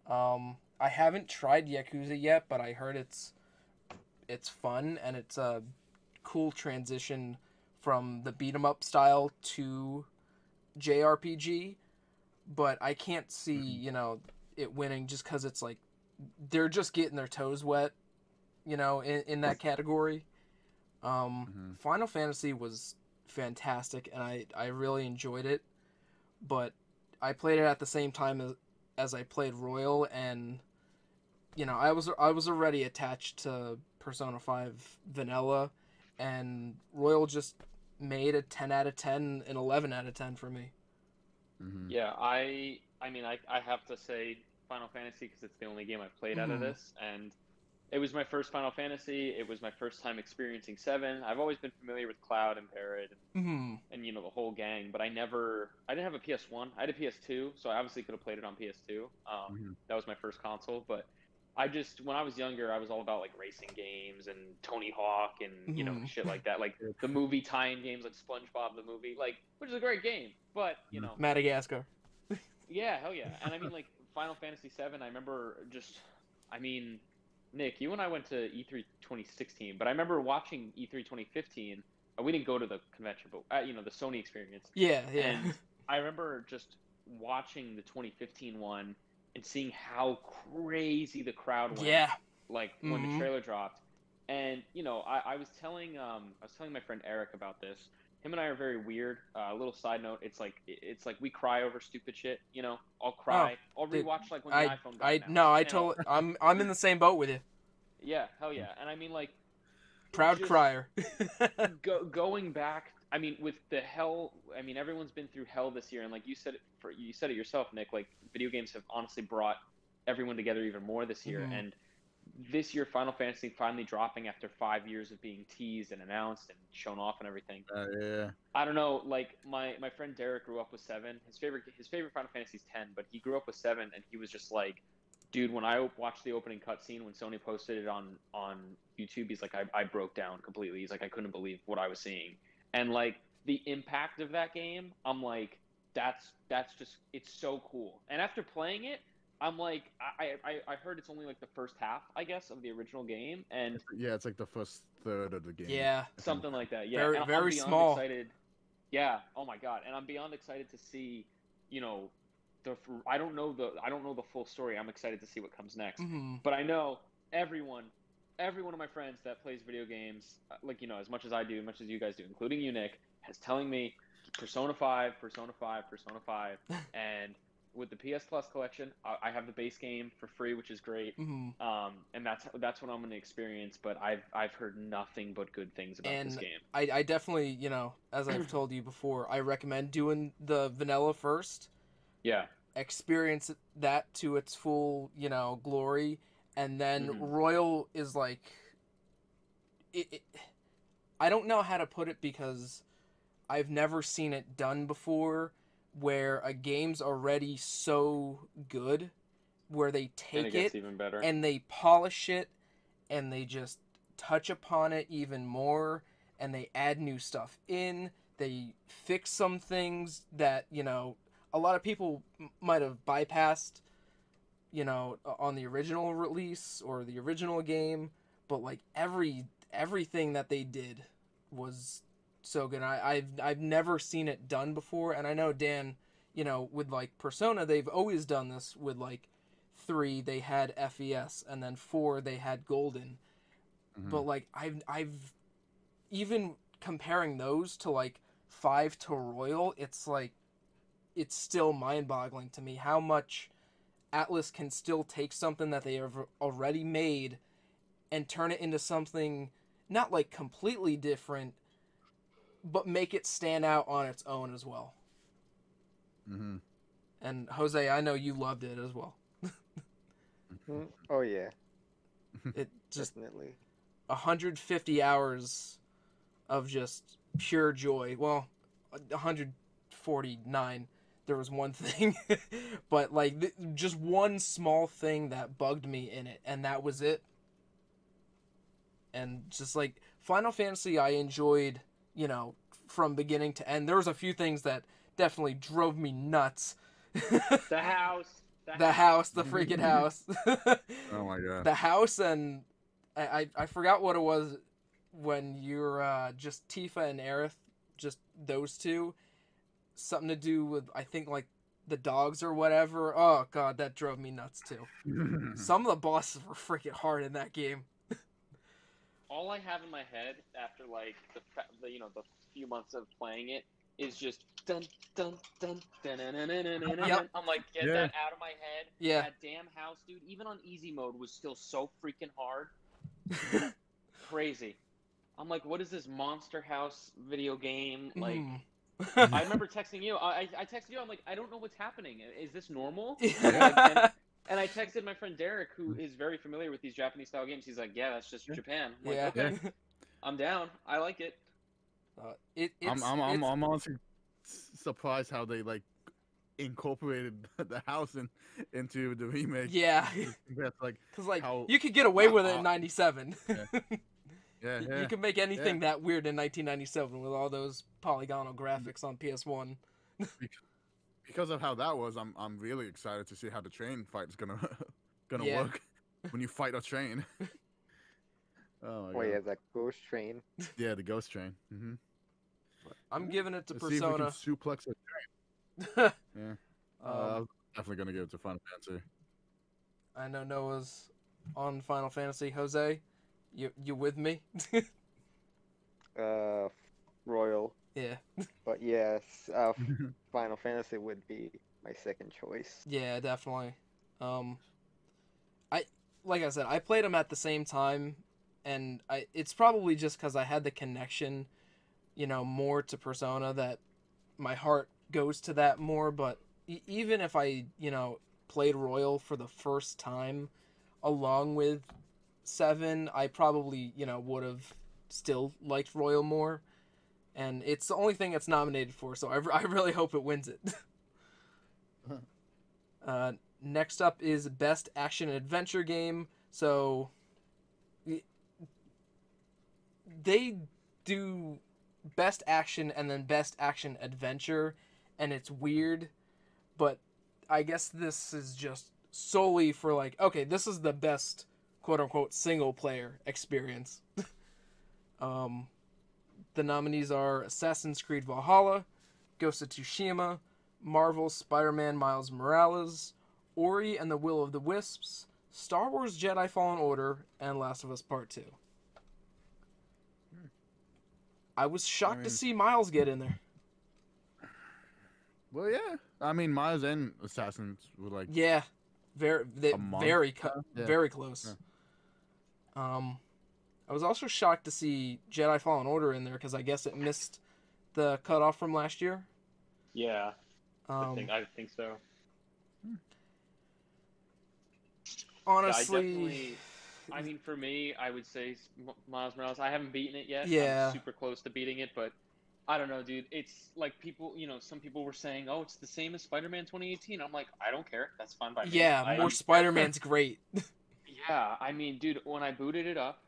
I haven't tried Yakuza yet, but I heard it's fun and it's a cool transition from the beat 'em up style to JRPG. But I can't see, it winning just because it's like they're just getting their toes wet, in that category. Final Fantasy was fantastic, and I really enjoyed it, but I played it at the same time as I played Royal, and I was already attached to Persona 5 Vanilla, and Royal just made a 10 out of 10 and 11 out of 10 for me. Yeah, I mean, I have to say Final Fantasy because it's the only game I've played out of this, and it was my first Final Fantasy. It was my first time experiencing 7. I've always been familiar with Cloud and Barret and the whole gang, but I didn't have a PS1. I had a PS2, so I obviously could have played it on PS2. That was my first console, but when I was younger, I was all about like racing games and Tony Hawk and shit like that, like the movie tie-in games like SpongeBob the movie, like, which is a great game, but Madagascar. Yeah, hell yeah. And I mean, like Final Fantasy 7, I remember Nick, you and I went to E3 2016, but I remember watching E3 2015. We didn't go to the convention, but the Sony experience. Yeah. And I remember just watching the 2015 one and seeing how crazy the crowd went. Yeah. Like when the trailer dropped, and I was telling my friend Eric about this. Him and I are very weird. A little side note: it's like we cry over stupid shit. I'll cry. I'll rewatch like when the iPhone got announced. I'm in the same boat with you. Yeah, hell yeah. And I mean, like, proud crier. Going back, I mean, with the hell. I mean, everyone's been through hell this year, and like you said it yourself, Nick. Like, video games have honestly brought everyone together even more this year, and this year, Final Fantasy finally dropping after 5 years of being teased and announced and shown off and everything. Yeah. I don't know. Like my friend Derek grew up with 7. His favorite Final Fantasy is 10, but he grew up with 7, and he was just like, dude, when I watched the opening cutscene when Sony posted it on YouTube, he's like, I broke down completely. He's like, I couldn't believe what I was seeing, and like the impact of that game, I'm like, that's just, it's so cool. And after playing it, I'm like, I heard it's only like the first half, I guess, of the original game, and it's like the first third of the game. Yeah, something like that. Yeah, very small. Excited. Yeah. Oh my god, and I'm beyond excited to see, I don't know the full story. I'm excited to see what comes next. But I know every one of my friends that plays video games, like as much as I do, as much as you guys do, including you, Nick, is telling me Persona 5, and with the PS Plus collection, I have the base game for free, which is great. And that's what I'm going to experience. But I've heard nothing but good things about this game. I definitely, as I've told you before, I recommend doing the vanilla first. Yeah. Experience that to its full, glory, and then Royal is like, I don't know how to put it because I've never seen it done before, where a game's already so good, where they take it even better, and they polish it, and they just touch upon it even more, and they add new stuff in. They fix some things that, a lot of people might have bypassed, on the original release or the original game, but like everything that they did was so good. I've never seen it done before, and I know Dan, with like Persona, they've always done this. With like 3, they had FES, and then 4, they had Golden. But like I've even comparing those to like 5 to Royal, it's like, it's still mind-boggling to me how much Atlas can still take something that they have already made and turn it into something not like completely different, but make it stand out on its own as well. And Jose, I know you loved it as well. Oh yeah, It just definitely. 150 hours of just pure joy. Well, 149. There was one thing, but like just one small thing that bugged me in it, and that was it. And just like Final Fantasy, I enjoyed, from beginning to end. There was a few things that definitely drove me nuts. The house. The house, the freaking house. Oh my god. The house, and I forgot what it was when you're just Tifa and Aerith, just those two. Something to do with, I think, like the dogs or whatever. Oh god, that drove me nuts too. Some of the bosses were freaking hard in that game. All I have in my head after like the few months of playing it is just dun dun dun dun dun dun dun dun dun. Yep. I'm like, get that out of my head. Yeah. That damn house, dude. Even on easy mode was still so freaking hard. Crazy. I'm like, what is this Monster House video game? Like, I remember texting you. I texted you. I'm like, I don't know what's happening. Is this normal? And I texted my friend Derek, who is very familiar with these Japanese style games. He's like, yeah, that's just Japan. I'm like, okay, I'm down. I like it. I'm honestly surprised how they like incorporated the house into the remake. Yeah, because like you could get away with it in '97. Yeah. You can make anything that weird in 1997 with all those polygonal graphics on PS1. Because of how that was, I'm really excited to see how the train fight is gonna work when you fight a train. Oh my god. Yeah, that ghost train. Yeah, the ghost train. Mm-hmm. I'm giving it to Let's Persona. See if we can suplex a train. Yeah. I'm definitely gonna give it to Final Fantasy. I know Noah's on Final Fantasy. Jose, you with me? Royal. Yeah. But yes, Final Fantasy would be my second choice. Yeah, definitely. Like I said, I played them at the same time, and it's probably just because I had the connection, more to Persona, that my heart goes to that more. But even if I, played Royal for the first time, along with 7, I probably, would have still liked Royal more. And it's the only thing it's nominated for, so I really hope it wins it. Next up is Best Action Adventure Game. So they do Best Action and then Best Action Adventure, and it's weird, but I guess this is just solely for like, okay, this is the best quote-unquote single-player experience. The nominees are Assassin's Creed Valhalla, Ghost of Tsushima, Marvel's Spider-Man Miles Morales, Ori and the Will of the Wisps, Star Wars Jedi Fallen Order, and Last of Us Part 2. I was shocked to see Miles get in there. Well, yeah. I mean, Miles and Assassins were like... Yeah. Very close. Yeah. I was also shocked to see Jedi Fallen Order in there because I guess it missed the cutoff from last year. Yeah, I think so. Honestly, I mean, for me, I would say Miles Morales. I haven't beaten it yet. Yeah. I'm super close to beating it, but I don't know, dude. It's like people, some people were saying, oh, it's the same as Spider-Man 2018. I'm like, I don't care. That's fine by me. Yeah, more Spider-Man's great. Yeah, I mean, dude, when I booted it up,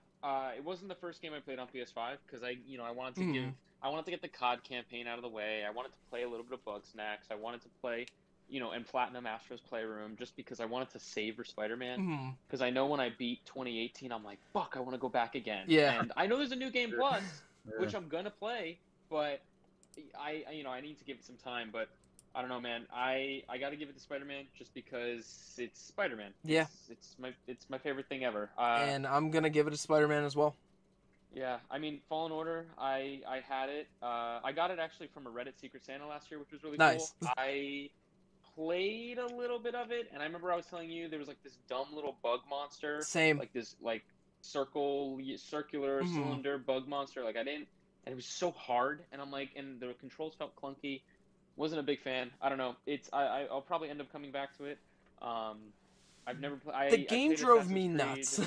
it wasn't the first game I played on PS5 because I wanted to I wanted to get the COD campaign out of the way. I wanted to play a little bit of Bugsnax. I wanted to play, in Platinum Astro's Playroom just because I wanted to savor Spider-Man. Because I know when I beat 2018, I'm like, fuck, I want to go back again. Yeah. And I know there's a new game plus, which I'm gonna play, but I need to give it some time. But I don't know, man. I got to give it to Spider-Man just because it's Spider-Man. Yeah. It's my favorite thing ever. And I'm gonna give it to Spider-Man as well. Yeah, I mean, Fallen Order, I had it. I got it actually from a Reddit Secret Santa last year, which was really nice. Cool. I played a little bit of it, and I remember I was telling you there was like this dumb little bug monster. Same. Like this like circular cylinder bug monster. Like I didn't, and it was so hard, and I'm like, and the controls felt clunky. Wasn't a big fan. I don't know. I'll probably end up coming back to it. I've never played. The game drove me nuts.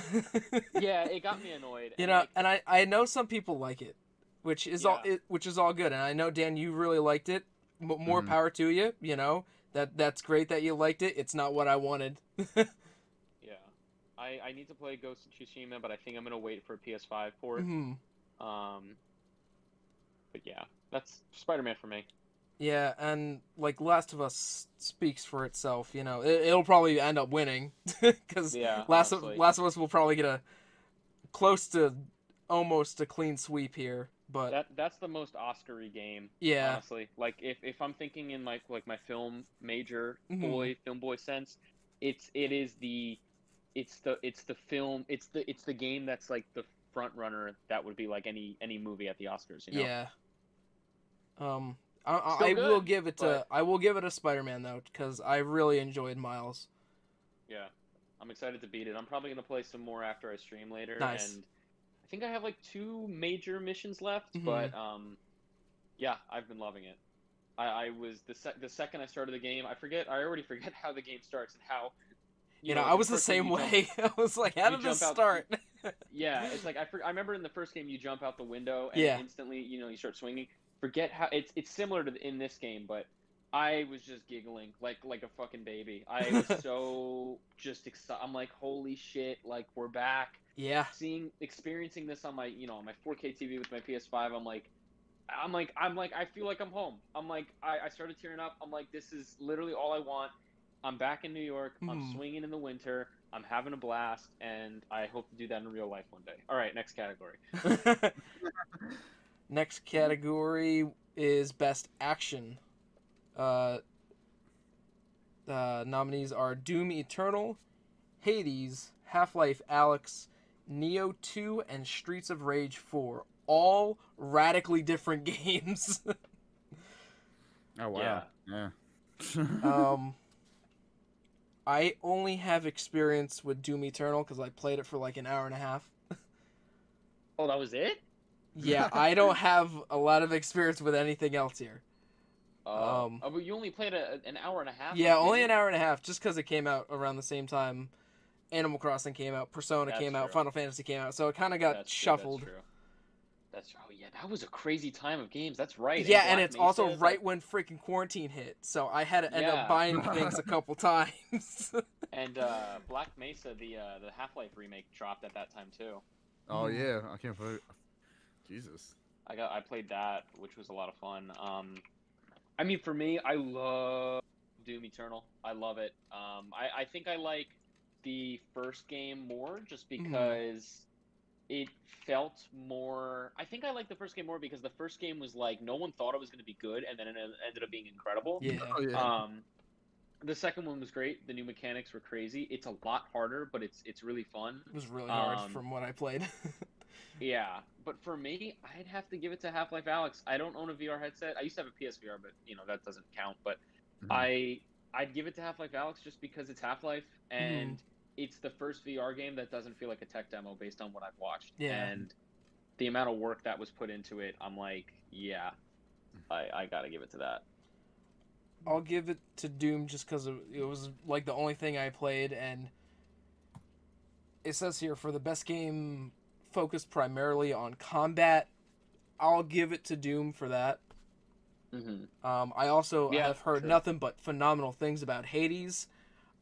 Yeah, it got me annoyed. You know, and I know some people like it, which is all good. And I know, Dan, you really liked it. More power to you. You know, that's great that you liked it. It's not what I wanted. Yeah, I need to play Ghost of Tsushima, but I think I'm gonna wait for a PS5 port. But yeah, that's Spider-Man for me. Yeah, and like Last of Us speaks for itself. You know, it'll probably end up winning because Last of Us will probably get a close to almost a clean sweep here. But that's the most Oscar-y game. Yeah, honestly, like if I'm thinking in like my film major film boy sense, it's the game that's like the front runner that would be like any movie at the Oscars. You know? Yeah. I will give it a Spider-Man though, because I really enjoyed Miles. Yeah, I'm excited to beat it. I'm probably gonna play some more after I stream later. Nice. And I think I have like 2 major missions left, but yeah, I've been loving it. I was the second I started the game, I already forget how the game starts and how. You know, I was the same way. I was like, how did this start? Yeah, it's like I remember in the first game you jump out the window and instantly you start swinging. Forget how it's similar to in this game, but I was just giggling like a fucking baby. I was so just excited. I'm like, holy shit! Like we're back. Yeah. Experiencing this on my on my 4K TV with my PS5. I'm like, I feel like I'm home. I'm like, I started tearing up. I'm like, this is literally all I want. I'm back in New York. I'm swinging in the winter. I'm having a blast, and I hope to do that in real life one day. All right, next category. Next category is Best Action. Nominees are Doom Eternal, Hades, Half-Life Alyx, Neo 2, and Streets of Rage 4. All radically different games. Oh, wow. Yeah. I only have experience with Doom Eternal because I played it for like an hour and a half. Oh, that was it? Yeah, I don't have a lot of experience with anything else here. But you only played an hour and a half? Yeah, only an hour and a half, just because it came out around the same time Animal Crossing came out, Persona came out, Final Fantasy came out, so it kind of got shuffled. That's true. Oh, yeah, that was a crazy time of games. That's right. Yeah, and it's also right when freaking quarantine hit, so I had to end up buying things a couple times. And Black Mesa, the Half-Life remake, dropped at that time, too. Oh, yeah. I can't believe... Jesus. I played that, which was a lot of fun. I mean, for me, I love Doom Eternal. I love it. I think I like the first game more just because it felt more... I think I like the first game more because the first game was like, no one thought it was going to be good, and then it ended up being incredible. Yeah. Oh, yeah. The second one was great. The new mechanics were crazy. It's a lot harder, but it's really fun. It was really hard from what I played. Yeah, but for me, I'd have to give it to Half-Life Alyx. I don't own a VR headset. I used to have a PSVR, but that doesn't count. But I'd give it to Half-Life Alyx just because it's Half-Life, and it's the first VR game that doesn't feel like a tech demo based on what I've watched. Yeah. And the amount of work that was put into it, I'm like, yeah, I gotta give it to that. I'll give it to Doom just because it was like the only thing I played, and it says here for the best game focused primarily on combat, I'll give it to Doom for that. I also have heard nothing but phenomenal things about Hades.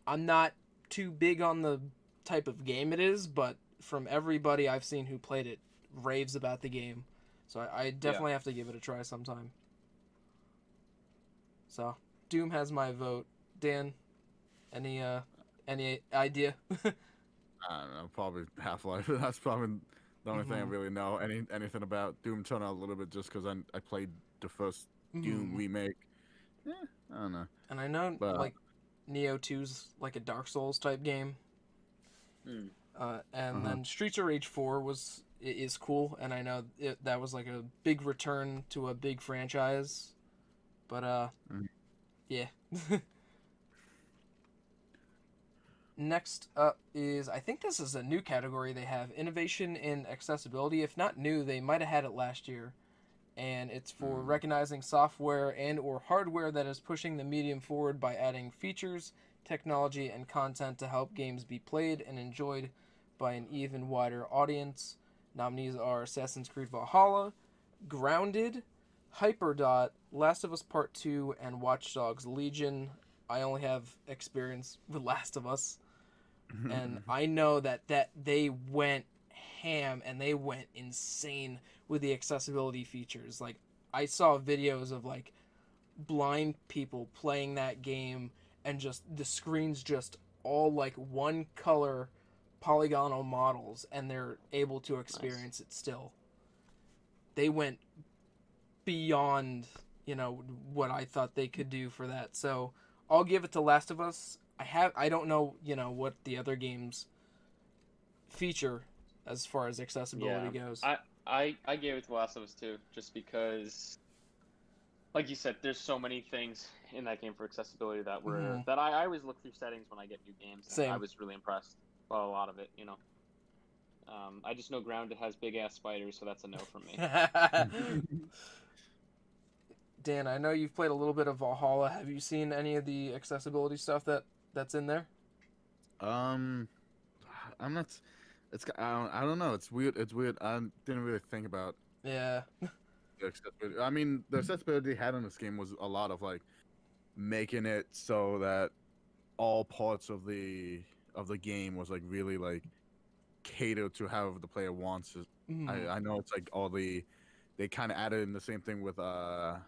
I'm not too big on the type of game it is, but from everybody I've seen who played it, raves about the game. So I definitely have to give it a try sometime. So Doom has my vote. Dan, any idea? I don't know, probably Half-Life. That's probably the only thing I really know anything about. Doom Eternal a little bit just because I played the first Doom remake. I don't know. And I know like Neo 2's like a Dark Souls type game. And then Streets of Rage 4 is cool, and I know that was like a big return to a big franchise. But yeah. Next up is, I think this is a new category they have, Innovation in Accessibility. If not new, they might have had it last year. And it's for recognizing software and or hardware that is pushing the medium forward by adding features, technology, and content to help games be played and enjoyed by an even wider audience. Nominees are Assassin's Creed Valhalla, Grounded, Hyperdot, Last of Us Part 2, and Watch Dogs Legion. I only have experience with Last of Us, and I know that they went ham and they went insane with the accessibility features. Like, I saw videos of like blind people playing that game and just the screens just all like one color polygonal models, and they're able to experience it still. They went beyond, what I thought they could do for that. So I'll give it to Last of Us. I don't know, what the other games feature as far as accessibility goes. I gave it to Last of Us too, just because, like you said, there's so many things in that game for accessibility that that I always look through settings when I get new games. And Same. I was really impressed by a lot of it, I just know Grounded has big ass spiders, so that's a no from me. Dan, I know you've played a little bit of Valhalla. Have you seen any of the accessibility stuff that's in there? I'm not. I don't know. It's weird. I didn't really think about. Yeah. The accessibility. I mean, the accessibility they had in this game was a lot of like making it so that all parts of the game was like really like catered to however the player wants it. I know it's like they kind of added in the same thing with the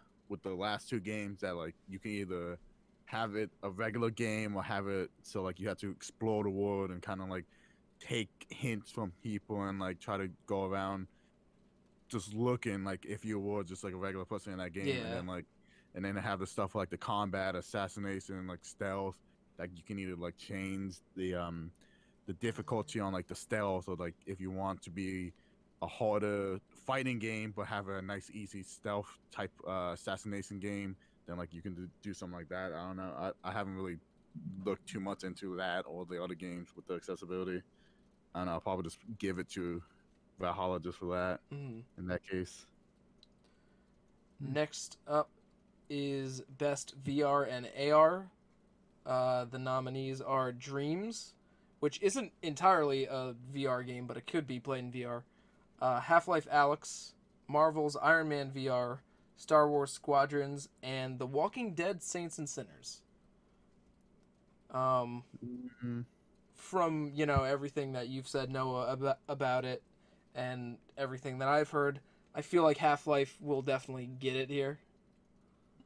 last two games, that like you can either have it a regular game or have it so like you have to explore the world and kind of like take hints from people and like try to go around just looking like if you were just like a regular person in that game. Yeah. And then have the stuff like the combat, assassination, like stealth, like you can either like change the difficulty on like the stealth, or like if you want to be a harder fighting game but have a nice easy stealth type assassination game, then like you can do something like that. I don't know. I haven't really looked too much into that or the other games with the accessibility. I don't know. I'll probably just give it to Valhalla just for that. In that case. Next up is Best VR and AR. The nominees are Dreams, which isn't entirely a VR game, but it could be played in VR. Half-Life Alyx, Marvel's Iron Man VR, Star Wars Squadrons, and The Walking Dead Saints and Sinners. From, everything that you've said, Noah, about it, and everything that I've heard, I feel like Half-Life will definitely get it here.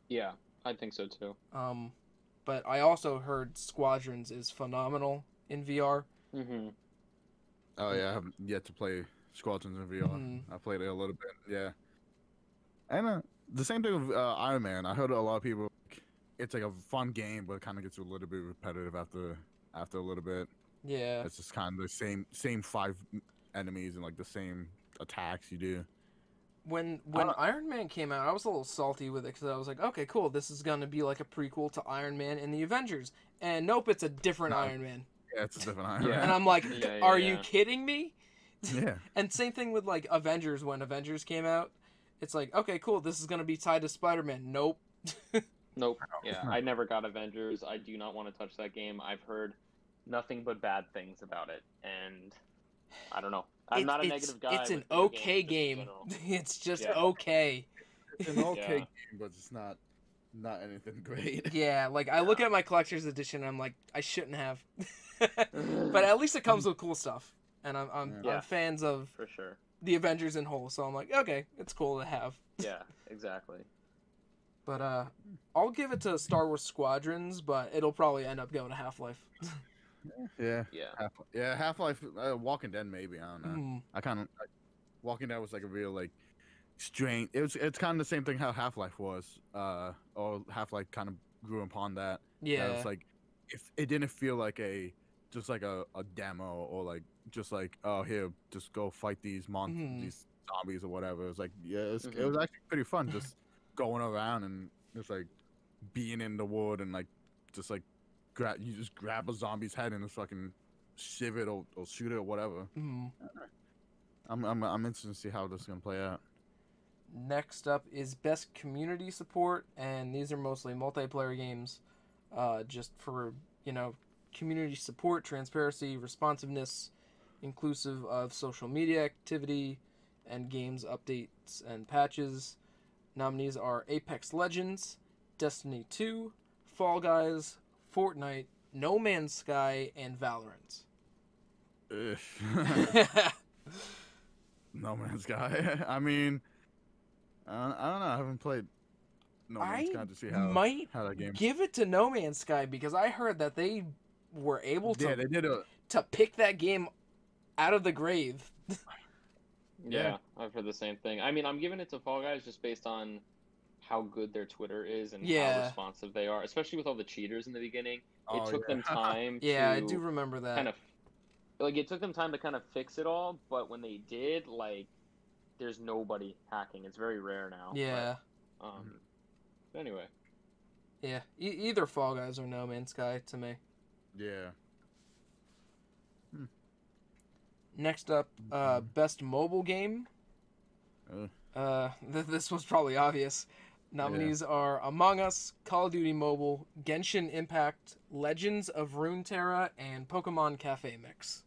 Yeah, I think so too. But I also heard Squadrons is phenomenal in VR. Oh yeah, I haven't yet to play Squadrons in VR. I played it a little bit, yeah. And the same thing with Iron Man. I heard a lot of people, it's like a fun game, but it kind of gets a little bit repetitive after a little bit. Yeah. It's just kind of the same 5 enemies and like the same attacks you do. When Iron Man came out, I was a little salty with it because I was like, okay, cool, this is going to be like a prequel to Iron Man in the Avengers. And nope, it's a different Iron Man. Yeah, it's a different Iron Man. And I'm like, are you kidding me? Yeah. And same thing with like Avengers. When Avengers came out, it's like, okay, cool, this is going to be tied to Spider-Man. Nope. Nope. Yeah, I never got Avengers. I do not want to touch that game. I've heard nothing but bad things about it, and I don't know. I'm not a negative guy. It's an okay game. It's just okay. It's an okay game, but it's not anything great. Yeah, like I look at my collector's edition and I'm like, I shouldn't have. But at least it comes with cool stuff. And I'm fans of for sure the Avengers in whole, so I'm like, okay, it's cool to have. Yeah, exactly. But I'll give it to Star Wars Squadrons, but it'll probably end up going to Half-Life. Yeah. Half-Life, Walking Dead maybe. I don't know. I kind of Walking Dead was like a real like strange. It's kind of the same thing how Half-Life was. Or Half-Life kind of grew upon that. Yeah. It's like if it didn't feel like just like a demo, or like just like, oh, here, just go fight these these zombies or whatever. It was like, it was actually pretty fun just going around and just like being in the wood and like just like you just grab a zombie's head and just fucking shiv it or shoot it or whatever. I'm interested to see how this is gonna play out. Next up is Best Community Support, and these are mostly multiplayer games, just for community support, transparency, responsiveness, inclusive of social media activity, and games updates and patches. Nominees are Apex Legends, Destiny 2, Fall Guys, Fortnite, No Man's Sky, and Valorant. No Man's Sky. I mean, I don't know. I haven't played No Man's Sky to see how that game. Give it to No Man's Sky because I heard that they were able to they did to pick that game out of the grave. Yeah, I've heard the same thing. I mean, I'm giving it to Fall Guys just based on how good their Twitter is and how responsive they are, especially with all the cheaters in the beginning. It took them time to I do remember that. Kind of it took them time to kind of fix it all, but when they did, there's nobody hacking. It's very rare now. Yeah. But anyway. Yeah, either Fall Guys or No Man's Sky to me. Yeah. Next up, best mobile game. This was probably obvious. Nominees are Among Us, Call of Duty Mobile, Genshin Impact, Legends of Runeterra, and Pokemon Cafe Mix.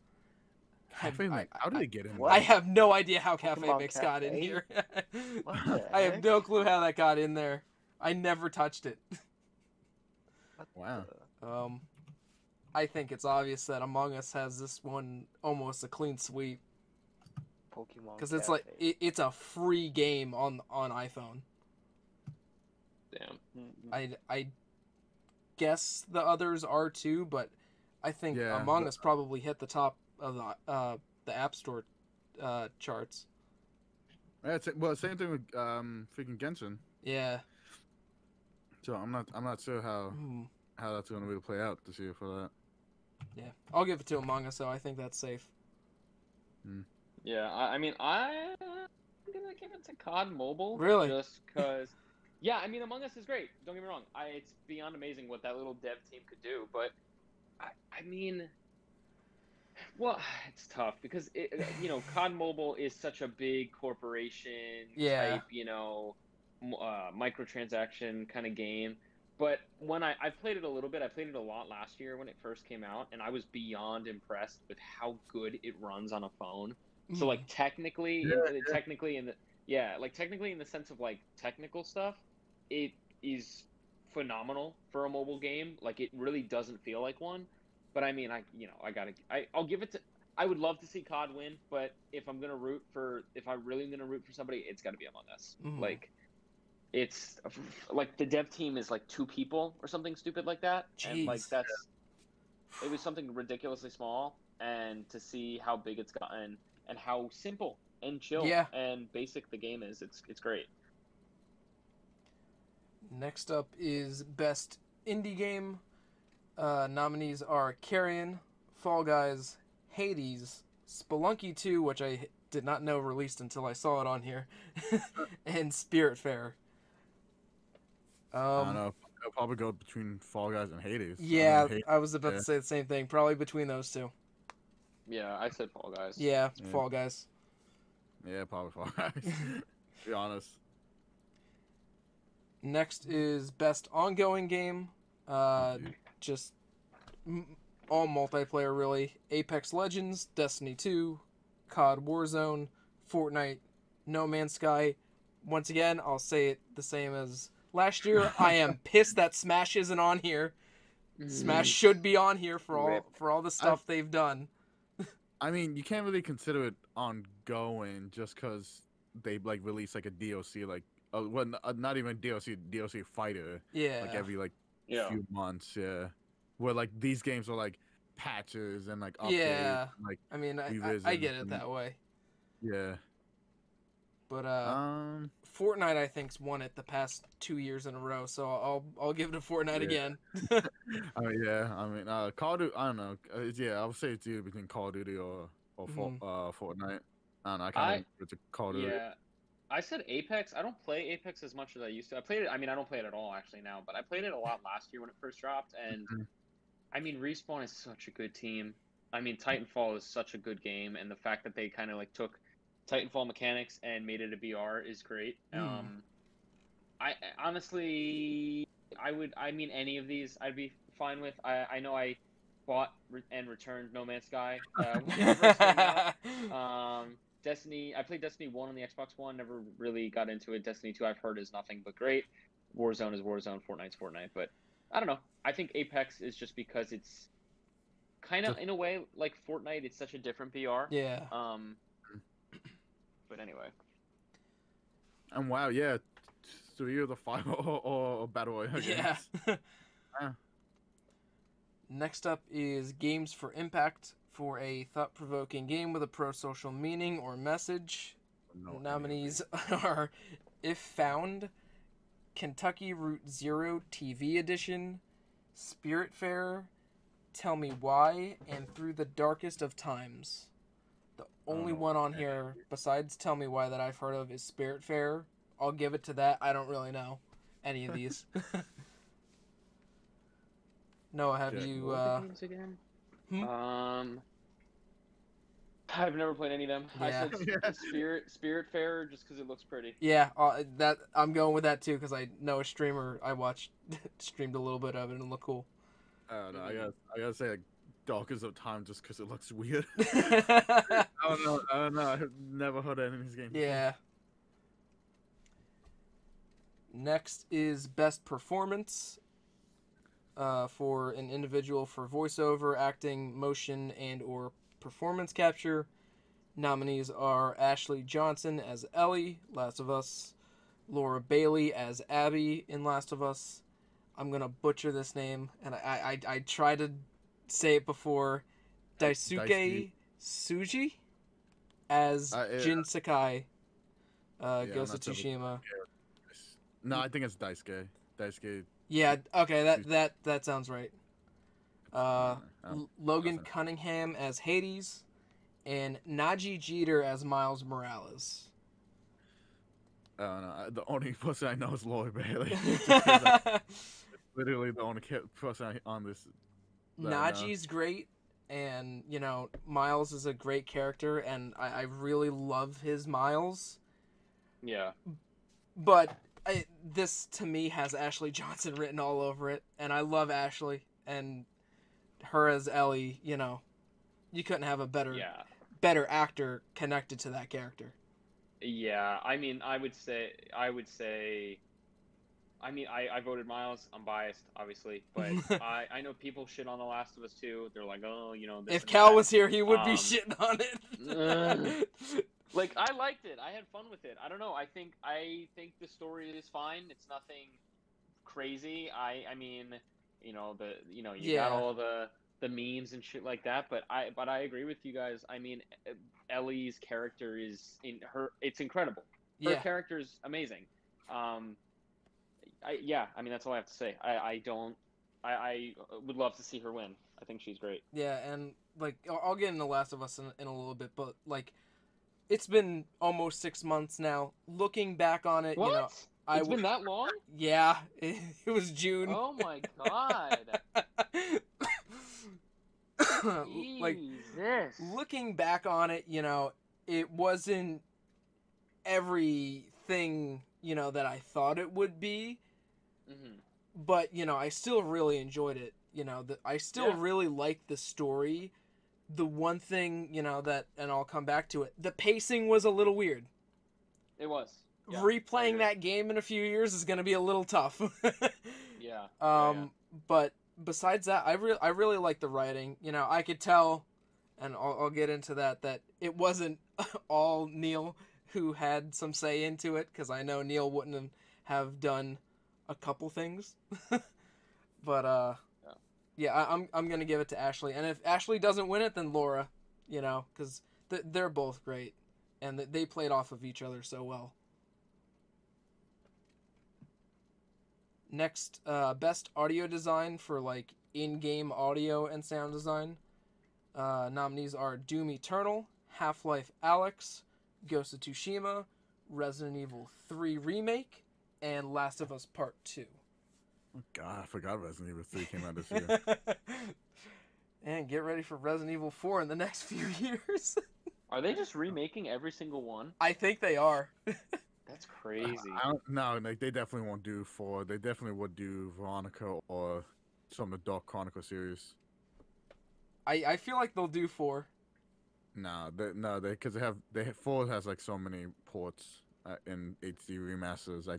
Cafe Mix? How did it get in there? I have no idea how Cafe Mix got in here. I have no clue how that got in there. I never touched it. Wow. I think it's obvious that Among Us has this one almost a clean sweep. Pokemon. Because it's like it's a free game on iPhone. Damn. I guess the others are too, but I think Among Us probably hit the top of the App Store charts. Yeah, same thing with freaking Genshin. Yeah. So I'm not sure how that's going to really play out this year for that. Yeah, I'll give it to Among Us, though. I think that's safe. Yeah, I mean, I'm gonna give it to COD Mobile. Really? Just because. Yeah, I mean, Among Us is great. Don't get me wrong. It's beyond amazing what that little dev team could do. But I mean, well, it's tough because COD Mobile is such a big corporation type, microtransaction kind of game. But when I played it a little bit, I played it a lot last year when it first came out, and I was beyond impressed with how good it runs on a phone. So technically in the sense of technical stuff, it is phenomenal for a mobile game. It really doesn't feel like one. But I mean, I'll give it to. I would love to see COD win, but if I'm really gonna root for somebody, it's got to be Among Us. It's the dev team is 2 people or something stupid like that. Jeez. And it was something ridiculously small, and to see how big it's gotten and how simple and chill and basic the game is, it's great. Next up is best indie game. Nominees are Carrion, Fall Guys, Hades, Spelunky 2, which I did not know released until I saw it on here, and Spiritfarer. I don't know. I'll probably go between Fall Guys and Hades. Yeah, I was about to say the same thing. Probably between those two. Yeah, I said Fall Guys. Yeah, Fall Guys. Yeah, probably Fall Guys. To be honest. Next is best ongoing game. Just all multiplayer, really. Apex Legends, Destiny 2, COD Warzone, Fortnite, No Man's Sky. Once again, I'll say it the same as last year. I am pissed that Smash isn't on here. Smash should be on here for all the stuff they've done. I mean, you can't really consider it ongoing just because they release a DLC, not even DLC fighter. Yeah. Every few months. Yeah. Where these games are patches and updates. Yeah. And, I mean, I get it that way. Yeah. But Fortnite, I think's won it the past 2 years in a row, so I'll give it to Fortnite again. Call of Duty. I don't know. I would say it's either between Call of Duty or Fortnite. I don't know. I kind of give it to Call of Duty. Yeah, I said Apex. I don't play Apex as much as I used to. I played it. I mean, I don't play it at all actually now, but I played it a lot last year when it first dropped. And I mean, Respawn is such a good team. I mean, Titanfall is such a good game, and the fact that they kind of took Titanfall mechanics and made it a BR is great. I honestly, I mean, any of these, I'd be fine with. I know I bought and returned No Man's Sky when it first came out. Destiny, I played Destiny 1 on the Xbox One, never really got into it. Destiny 2 I've heard is nothing but great. Warzone is Warzone, Fortnite's Fortnite, but I don't know. I think Apex is just because it's kind of, in a way, like Fortnite. It's such a different BR. Yeah. But anyway. And wow, yeah, 3 of the 5 or Battle Royale games. Yeah. Next up is Games for Impact for a thought-provoking game with a pro-social meaning or message. Nominees are If Found, Kentucky Route Zero TV Edition, Spiritfarer, Tell Me Why, and Through the Darkest of Times. The only one on here besides Tell Me Why that I've heard of is Spiritfarer. I'll give it to that. I don't really know any of these. Noah, have you? What are the games again? I've never played any of them. Yeah. I said Spiritfarer just because it looks pretty. Yeah, that I'm going with that too because I know a streamer I watched streamed a little bit of it and it looked cool. I gotta say like Darkest of Time just because it looks weird. I don't know. I've never heard of any of these games. Yeah. Next is Best Performance for an individual for voiceover, acting, motion, and or performance capture. Nominees are Ashley Johnson as Ellie, Last of Us, Laura Bailey as Abby in Last of Us. I'm going to butcher this name, and I tried to say it before. Daisuke Tsuji as Jin Sakai, Ghost of Tsushima. No, I think it's Daisuke. Yeah, okay, that sounds right. Logan Cunningham as Hades, and Najee Jeter as Miles Morales. No, the only person I know is Laura Bailey. Literally the only person on this. Najee's great, and you know Miles is a great character, and I really love his Miles. Yeah. But this to me has Ashley Johnson written all over it, and I love Ashley and her as Ellie. You know, you couldn't have a better actor connected to that character. Yeah, I mean, I would say, I mean, I voted Miles. I'm biased, obviously, but I know people shit on The Last of Us too. They're like, oh, you know. If Cal was here, he would be shitting on it. Like, I liked it. I had fun with it. I don't know. I think the story is fine. It's nothing crazy. I mean, you got all the memes and shit like that. But I agree with you guys. I mean, Ellie's character is it's incredible. Her character is amazing. I mean, that's all I have to say. I would love to see her win. I think she's great. Yeah, and like I'll get into Last of Us in a little bit, but like it's been almost 6 months now. Looking back on it, what? you know, it's been that long? Yeah, it was June. Oh my god. Like looking back on it, you know, it wasn't everything, you know, that I thought it would be. Mm-hmm. But, you know, I still really enjoyed it. You know, I still really liked the story. The one thing, you know, and I'll come back to it, the pacing was a little weird. It was. Yeah, replaying that game in a few years is going to be a little tough. Yeah. But besides that, I really like the writing. You know, I could tell, and I'll get into that it wasn't all Neil who had some say into it, because I know Neil wouldn't have done a couple things. But I'm gonna give it to Ashley, and if Ashley doesn't win it, then Laura. You know, because they're both great, and they played off of each other so well. Next, best audio design for like in-game audio and sound design. Nominees are Doom Eternal, Half-Life Alyx, Ghost of Tsushima, Resident Evil 3 Remake, and Last of Us Part 2. Oh God, I forgot Resident Evil 3 came out this year. And get ready for Resident Evil 4 in the next few years. Are they just remaking every single one? I think they are. That's crazy. No, like they definitely won't do 4. They definitely would do Veronica or some of the Dark Chronicle series. I feel like they'll do 4. No, because they have 4 has like so many ports in HD remasters. I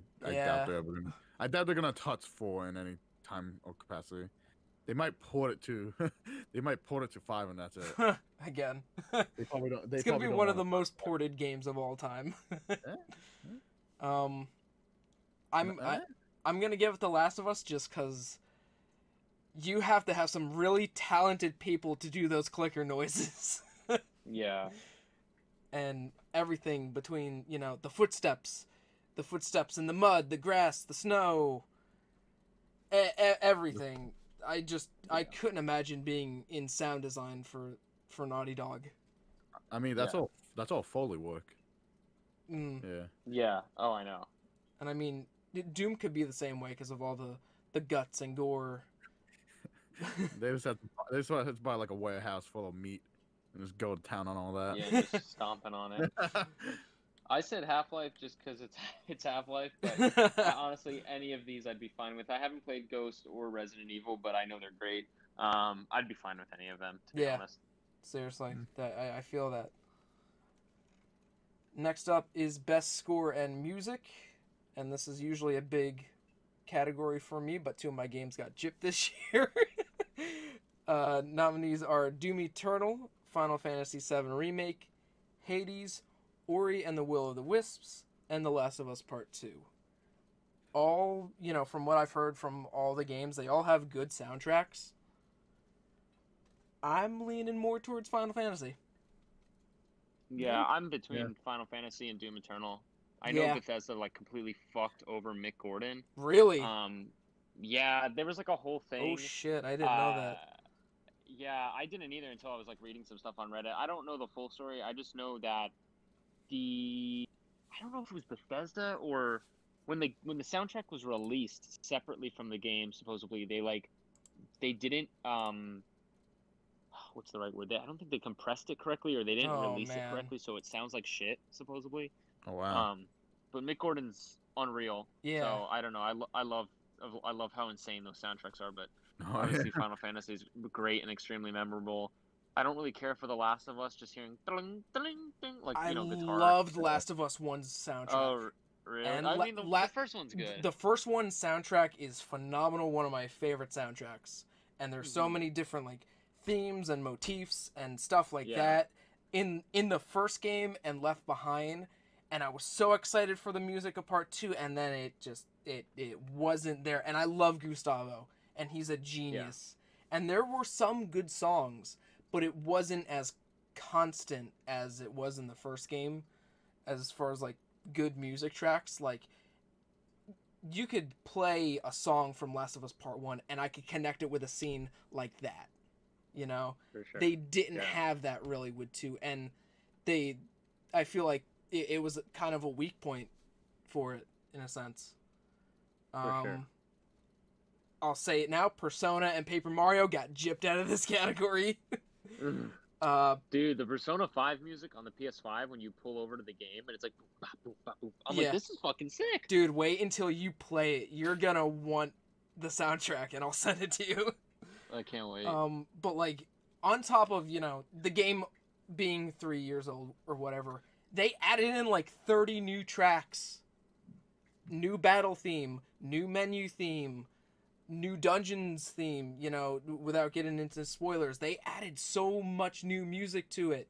doubt they're gonna touch 4 in any time or capacity. They might port it to they might port it to 5, and that's it. Again. They probably don't. It's gonna be one of the most ported games of all time. I'm gonna give it The Last of Us just because you have to have some really talented people to do those clicker noises. Yeah. And everything between, the footsteps in the mud, the grass, the snow, everything. I couldn't imagine being in sound design for Naughty Dog. I mean, that's all Foley work. Mm. Yeah. Yeah. Oh, I know. And I mean, Doom could be the same way because of all the guts and gore. They just have to buy like a warehouse full of meat and just go to town on all that. Yeah, just stomping on it. I said Half-Life just because it's Half-Life, but honestly, any of these I'd be fine with. I haven't played Ghost or Resident Evil, but I know they're great. I'd be fine with any of them, to be honest. Seriously, I feel that. Next up is Best Score and Music, and this is usually a big category for me, but 2 of my games got gypped this year. Nominees are Doom Eternal, Final Fantasy VII Remake, Hades, Ori and the Will of the Wisps, and The Last of Us Part 2. All, from what I've heard from all the games, they all have good soundtracks. I'm leaning more towards Final Fantasy. Yeah, I'm between Final Fantasy and Doom Eternal. I know Bethesda completely fucked over Mick Gordon. Really? Yeah, there was a whole thing. Oh shit, I didn't know that. Yeah, I didn't either until I was reading some stuff on Reddit. I don't know the full story. I just know that I don't know if it was Bethesda or when the soundtrack was released separately from the game, supposedly they didn't what's the right word? I don't think they compressed it correctly, or they didn't release it correctly, so it sounds like shit, supposedly. Oh wow. But Mick Gordon's unreal. Yeah. So I don't know. I love how insane those soundtracks are, but obviously Final Fantasy is great and extremely memorable. I don't really care for The Last of Us, just hearing ding, ding, ding, guitar. I loved Last of Us 1's soundtrack. Oh, really? And I mean, the first one's good. The first one's soundtrack is phenomenal, one of my favorite soundtracks. And there's so many different, themes and motifs and stuff like that in the first game and Left Behind. And I was so excited for the music of Part 2, and then it wasn't there. And I love Gustavo, and he's a genius. Yeah. And there were some good songs, but it wasn't as constant as it was in the first game as far as good music tracks. You could play a song from Last of Us Part 1 and I could connect it with a scene like that. For sure. They didn't have that really with 2, and I feel like it was kind of a weak point for it in a sense. For sure. I'll say it now, Persona and Paper Mario got gypped out of this category. Dude, the Persona 5 music on the PS5 when you pull over to the game and it's like, boop, boop, boop, boop. I'm like, this is fucking sick. Dude, wait until you play it. You're gonna want the soundtrack, and I'll send it to you. I can't wait. But on top of the game being 3 years old or whatever, they added in 30 new tracks, new battle theme, new menu theme, new dungeons theme, without getting into spoilers. They added so much new music to it.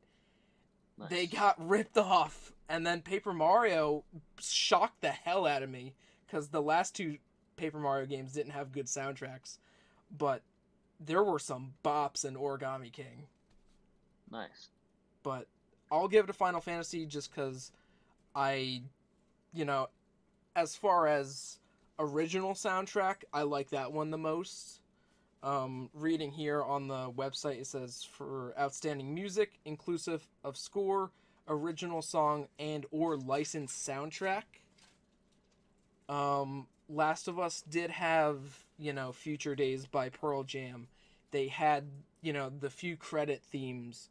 Nice. They got ripped off. And then Paper Mario shocked the hell out of me, because the last 2 Paper Mario games didn't have good soundtracks. But there were some bops in Origami King. Nice. But I'll give it to Final Fantasy just because as far as original soundtrack, I like that one the most. Reading here on the website, it says for outstanding music, inclusive of score, original song, and or licensed soundtrack. Last of Us did have, Future Days by Pearl Jam. They had, the few credit themes,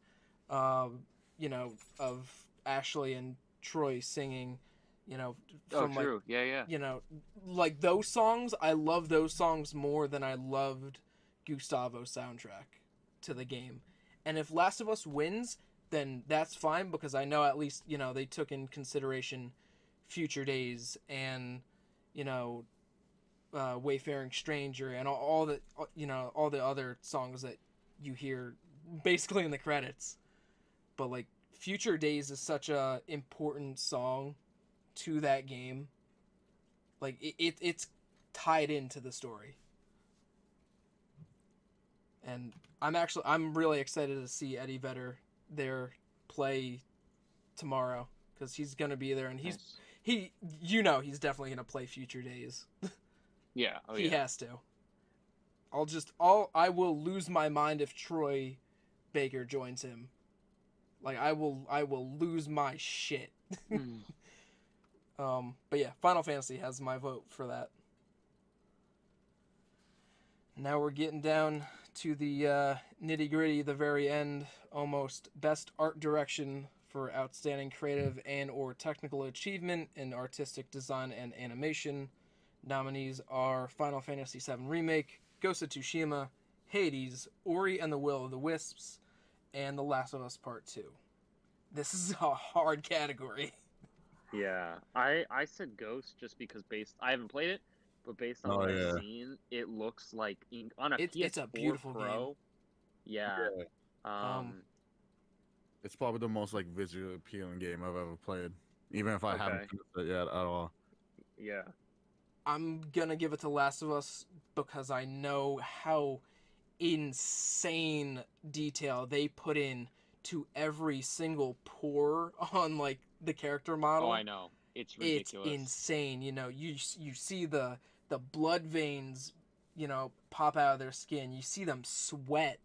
of Ashley and Troy singing, from true. Yeah. Those songs, I love those songs more than I loved Gustavo soundtrack to the game. And if Last of Us wins, then that's fine, because I know at least, they took in consideration Future Days and, Wayfaring Stranger and all the, all the other songs that you hear basically in the credits. But, like, Future Days is such a important song to that game. Like, it's tied into the story. And I'm really excited to see Eddie Vedder there play tomorrow, because he's gonna be there, and he's definitely gonna play Future Days. Yeah, he has to. I will lose my mind if Troy Baker joins him. Like, I will lose my shit. But yeah, Final Fantasy has my vote for that. Now we're getting down to the nitty-gritty, the very end, almost. Best art direction for outstanding creative and or technical achievement in artistic design and animation. Nominees are Final Fantasy VII Remake, Ghost of Tsushima, Hades, Ori and the Will of the Wisps, and The Last of Us Part 2. This is a hard category. Yeah, I said Ghost just because I haven't played it, but based on what I've seen, it looks like on a PS4 it's a beautiful Pro. Game. Yeah. It's probably the most like visually appealing game I've ever played, even if I haven't finished it yet at all. Yeah. I'm gonna give it to Last of Us because I know how insane detail they put in to every single pore on like the character model. Oh, I know. It's ridiculous. It's insane. You see the blood veins, pop out of their skin. You see them sweat,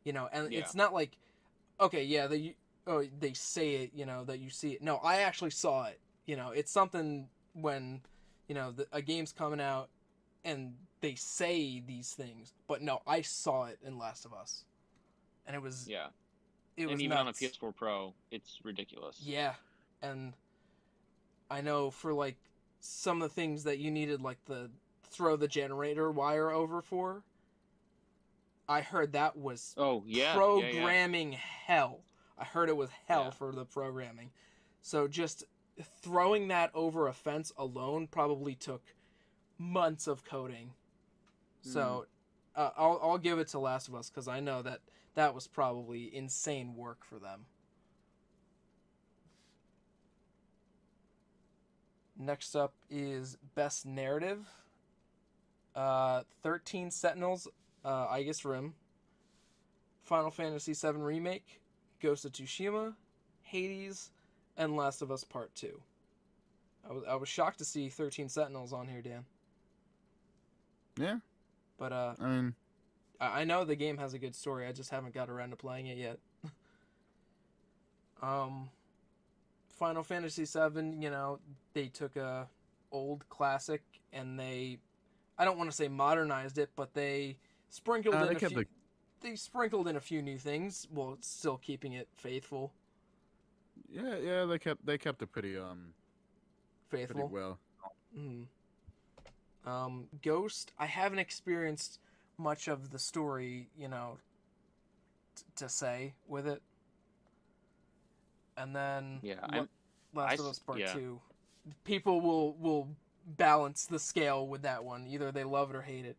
and it's not like, okay, yeah, they say it, that you see it. No, I actually saw it. It's something when, a game's coming out and they say these things, but no, I saw it in Last of Us, and it was even nuts. On a PS4 Pro, it's ridiculous. Yeah, and I know for like some of the things that you needed, like the throw the generator wire over for, I heard that was programming hell. I heard it was hell for the programming. So just throwing that over a fence alone probably took months of coding. So I'll give it to Last of Us because I know that was probably insane work for them. Next up is Best Narrative. 13 Sentinels, Aegis Rim, Final Fantasy VII Remake, Ghost of Tsushima, Hades, and Last of Us Part 2. I was shocked to see 13 Sentinels on here, Dan. Yeah. But, I mean, I know the game has a good story. I just haven't got around to playing it yet. Final Fantasy VII, they took a old classic and I don't want to say modernized it, but they sprinkled they sprinkled in a few new things while still keeping it faithful. Yeah, they kept it pretty faithful. Pretty well. Ghost, I haven't experienced much of the story, to say with it. And then Last of Us Part 2. People will balance the scale with that one. Either they love it or hate it.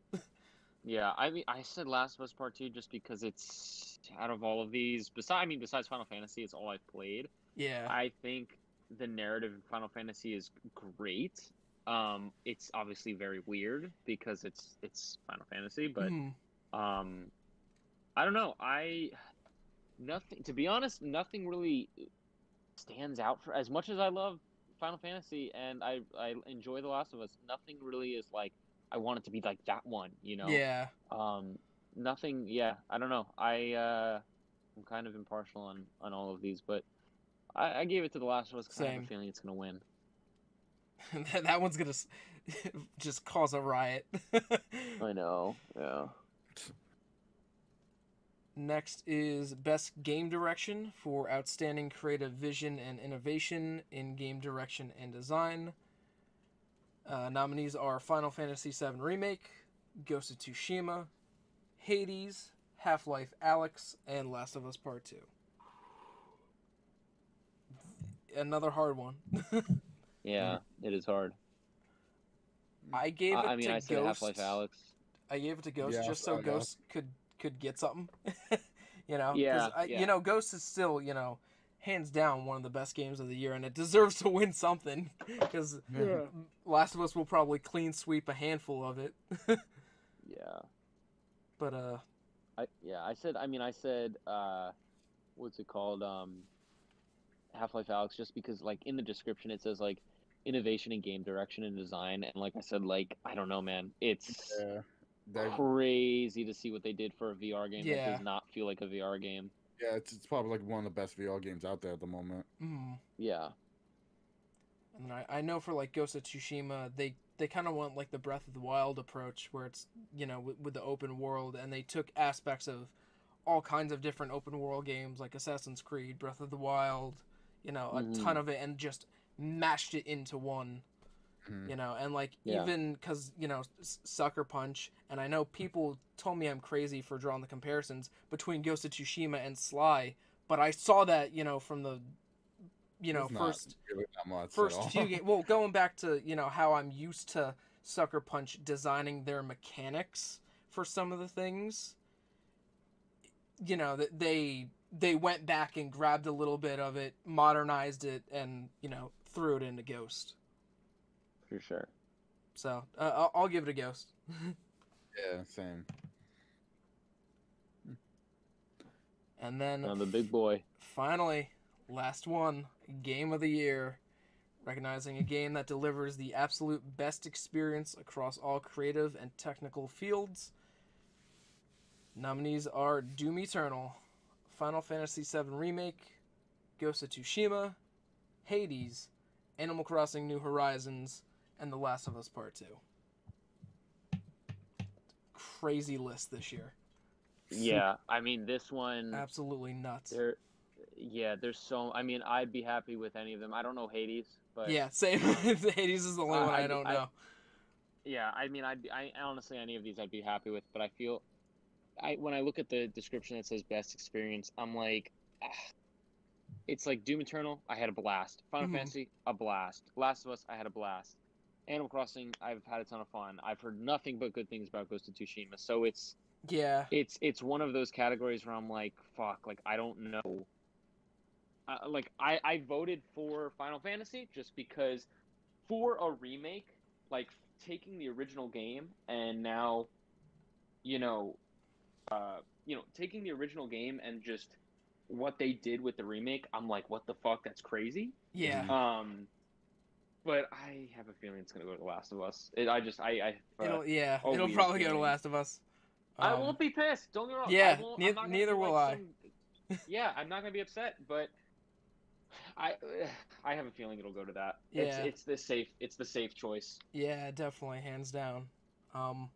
Yeah, I mean, I said Last of Us Part 2 just because it's out of all of these. Besides Final Fantasy, it's all I've played. Yeah. I think the narrative in Final Fantasy is great. It's obviously very weird because it's Final Fantasy, but I don't know. To be honest, nothing really stands out for as much as I love Final Fantasy and I enjoy The Last of Us. Nothing really is like I want it to be like that one, Yeah. Nothing. Yeah, I don't know. I'm kind of impartial on all of these, but I gave it to The Last of Us because I have a feeling it's gonna win. That one's gonna just cause a riot. I know. Yeah. Next is Best Game Direction for Outstanding Creative Vision and Innovation in Game Direction and Design. Nominees are Final Fantasy VII Remake, Ghost of Tsushima, Hades, Half-Life Alyx, and Last of Us Part 2. Another hard one. Yeah, it is hard. I gave it to I said Ghost. Half-Life Alyx. I gave it to Ghost just so Ghost could get something. Yeah. Ghost is still, hands down one of the best games of the year, and it deserves to win something because Last of Us will probably clean sweep a handful of it. Yeah. But I said what's it called? Half-Life Alyx, just because like in the description it says like innovation in game direction and design, and like I said, like I don't know, man, it's crazy to see what they did for a VR game that does not feel like a VR game. Yeah, it's probably like one of the best VR games out there at the moment. Yeah. And I know for like Ghost of Tsushima, they kind of went like the Breath of the Wild approach, where it's with the open world, and they took aspects of all kinds of different open world games like Assassin's Creed, Breath of the Wild, a ton of it, and just mashed it into one. And like even because Sucker Punch, and I know people told me I'm crazy for drawing the comparisons between Ghost of Tsushima and Sly, but I saw that from the first few games. Well, going back to how I'm used to Sucker Punch designing their mechanics for some of the things, that they went back and grabbed a little bit of it, modernized it, and threw it into Ghost. For sure. So I'll give it a Ghost. Yeah, same. And then the big boy. Finally, last one, Game of the Year. Recognizing a game that delivers the absolute best experience across all creative and technical fields. Nominees are Doom Eternal, Final Fantasy VII Remake, Ghost of Tsushima, Hades, Animal Crossing New Horizons, and The Last of Us Part 2. Crazy list this year. Yeah, I mean, this one... Absolutely nuts. There's so... I mean, I'd be happy with any of them. I don't know Hades, but... Yeah, same. Hades is the only one I don't know. I mean, I honestly, any of these I'd be happy with, but I feel... when I look at the description that says best experience, I'm like... It's like Doom Eternal, I had a blast. Final Fantasy, a blast. Last of Us, I had a blast. Animal Crossing, I've had a ton of fun. I've heard nothing but good things about Ghost of Tsushima, so it's one of those categories where I'm like, fuck, like I don't know. I voted for Final Fantasy just because for a remake, like taking the original game and now, taking the original game and just what they did with the remake, I'm like, what the fuck? That's crazy. Yeah. But I have a feeling it's gonna go to The Last of Us. It'll probably go to Last of Us. I won't be pissed. Don't get me wrong. Yeah, neither will I. Yeah, I'm not gonna be upset, but I have a feeling it'll go to that. Yeah. It's the safe choice. Yeah, definitely, hands down. I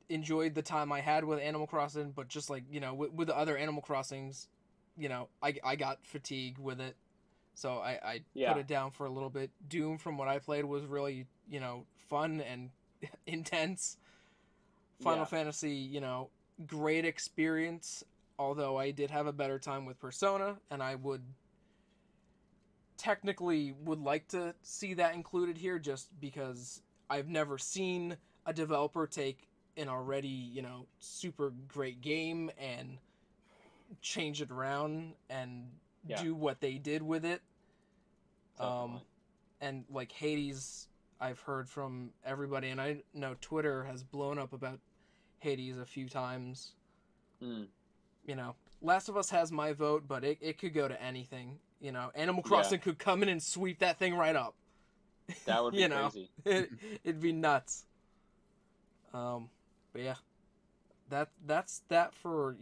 enjoyed the time I had with Animal Crossing, but just like with the other Animal Crossings, I got fatigued with it. So I put it down for a little bit. Doom, from what I played, was really, fun and intense. Final Fantasy, great experience. Although I did have a better time with Persona, and I would like to see that included here just because I've never seen a developer take an already, super great game and change it around and do what they did with it. And like Hades, I've heard from everybody, and I know Twitter has blown up about Hades a few times. Last of Us has my vote, but it could go to anything. Animal Crossing could come in and sweep that thing right up. That would be crazy. It'd be nuts. But yeah, that's that for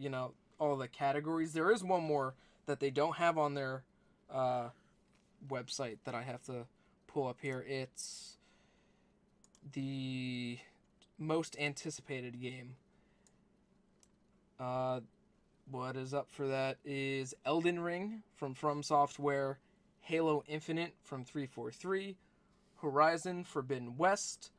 all the categories. There is one more that they don't have on their website that I have to pull up here. It's the most anticipated game. What is up for that is Elden Ring from Software, Halo Infinite from 343, Horizon Forbidden West,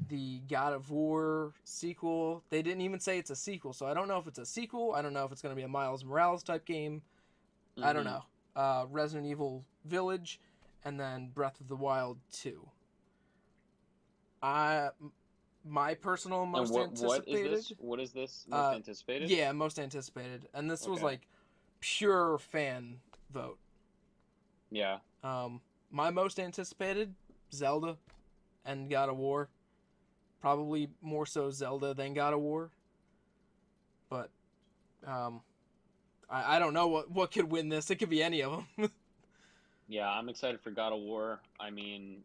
the God of War sequel. They didn't even say it's a sequel, so I don't know if it's a sequel. I don't know if it's going to be a Miles Morales type game. Mm-hmm. I don't know. Resident Evil Village, and then Breath of the Wild 2. My personal most anticipated. What is this? Most anticipated? Yeah, most anticipated. And this was like pure fan vote. Yeah. My most anticipated, Zelda and God of War. Probably more so Zelda than God of War. But I don't know what could win this. It could be any of them. Yeah, I'm excited for God of War. I mean,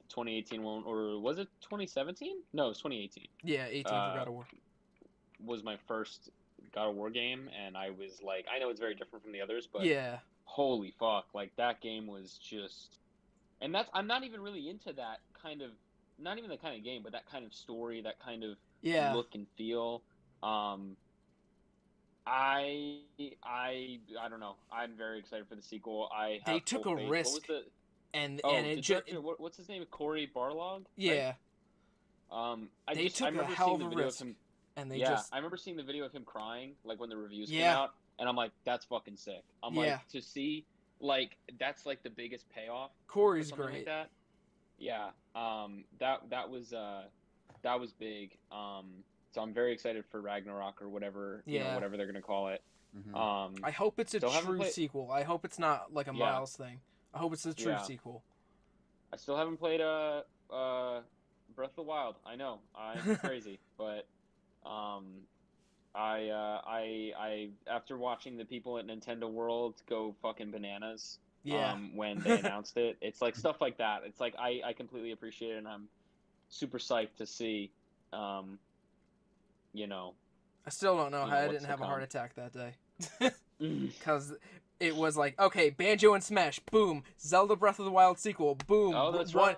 2018 one, or was it 2017? No, it was 2018. Yeah, 18 for God of War. Was my first God of War game, and I was like, I know it's very different from the others, but yeah, holy fuck, like that game was just, and I'm not even really into that kind of, not even the kind of game, but that kind of story, that kind of look and feel. I don't know. I'm very excited for the sequel. They took a risk. And it director, what's his name? Cory Barlog? Yeah. Right? They took a hell of a risk. And I remember seeing the video of him crying, like when the reviews came out, and I'm like, that's fucking sick. I'm like, to see, like, that's like the biggest payoff. Cory's great. Like that. Yeah. That was big. So I'm very excited for Ragnarok or whatever, you know, whatever they're gonna call it. Mm-hmm. I hope it's a true sequel. I hope it's not like a Miles thing. I hope it's a true sequel. I still haven't played Breath of the Wild. I know I'm crazy, but I after watching the people at Nintendo World go fucking bananas, when they announced it, it's like stuff like that. It's like I completely appreciate it, and I'm super psyched to see. You know, I still don't know how I didn't have a heart attack that day. Because it was like, okay, Banjo and Smash, boom. Zelda Breath of the Wild sequel, boom. Oh, that's one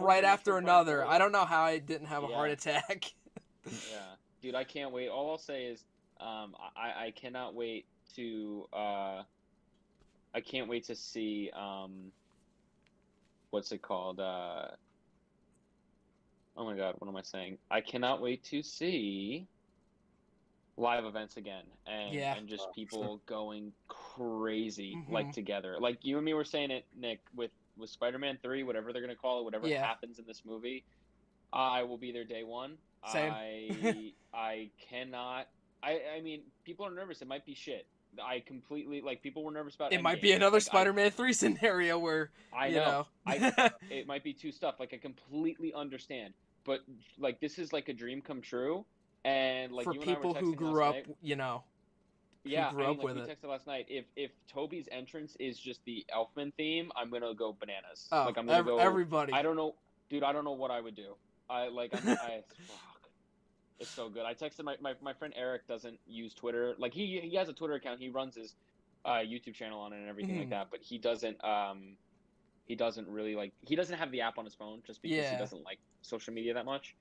right after another. I don't know how I didn't have a heart attack. Yeah, dude, I can't wait. All I'll say is, I cannot wait to I can't wait to see what's it called? Oh my god, what am I saying? I cannot wait to see live events again, and just people going crazy, like together. Like you and me were saying it, Nick, with Spider-Man 3, whatever they're gonna call it, whatever happens in this movie, I will be there day one. Same. I cannot. I mean, people are nervous. It might be shit. I completely, like, people were nervous about it. Might be another Spider-Man 3 scenario where I know. It might be two stuff. Like, I completely understand, but like, this is like a dream come true, and like for you people and I were who grew up, night, you know. Yeah, grew up with we texted last night. If Toby's entrance is just the Elfman theme, I'm gonna go bananas. Oh, like I'm gonna go. Everybody. I don't know, dude. I don't know what I would do. Fuck. It's so good. I texted my friend Eric doesn't use Twitter. Like he has a Twitter account. He runs his YouTube channel on it and everything like that. But he doesn't really like. He doesn't have the app on his phone just because he doesn't like social media that much.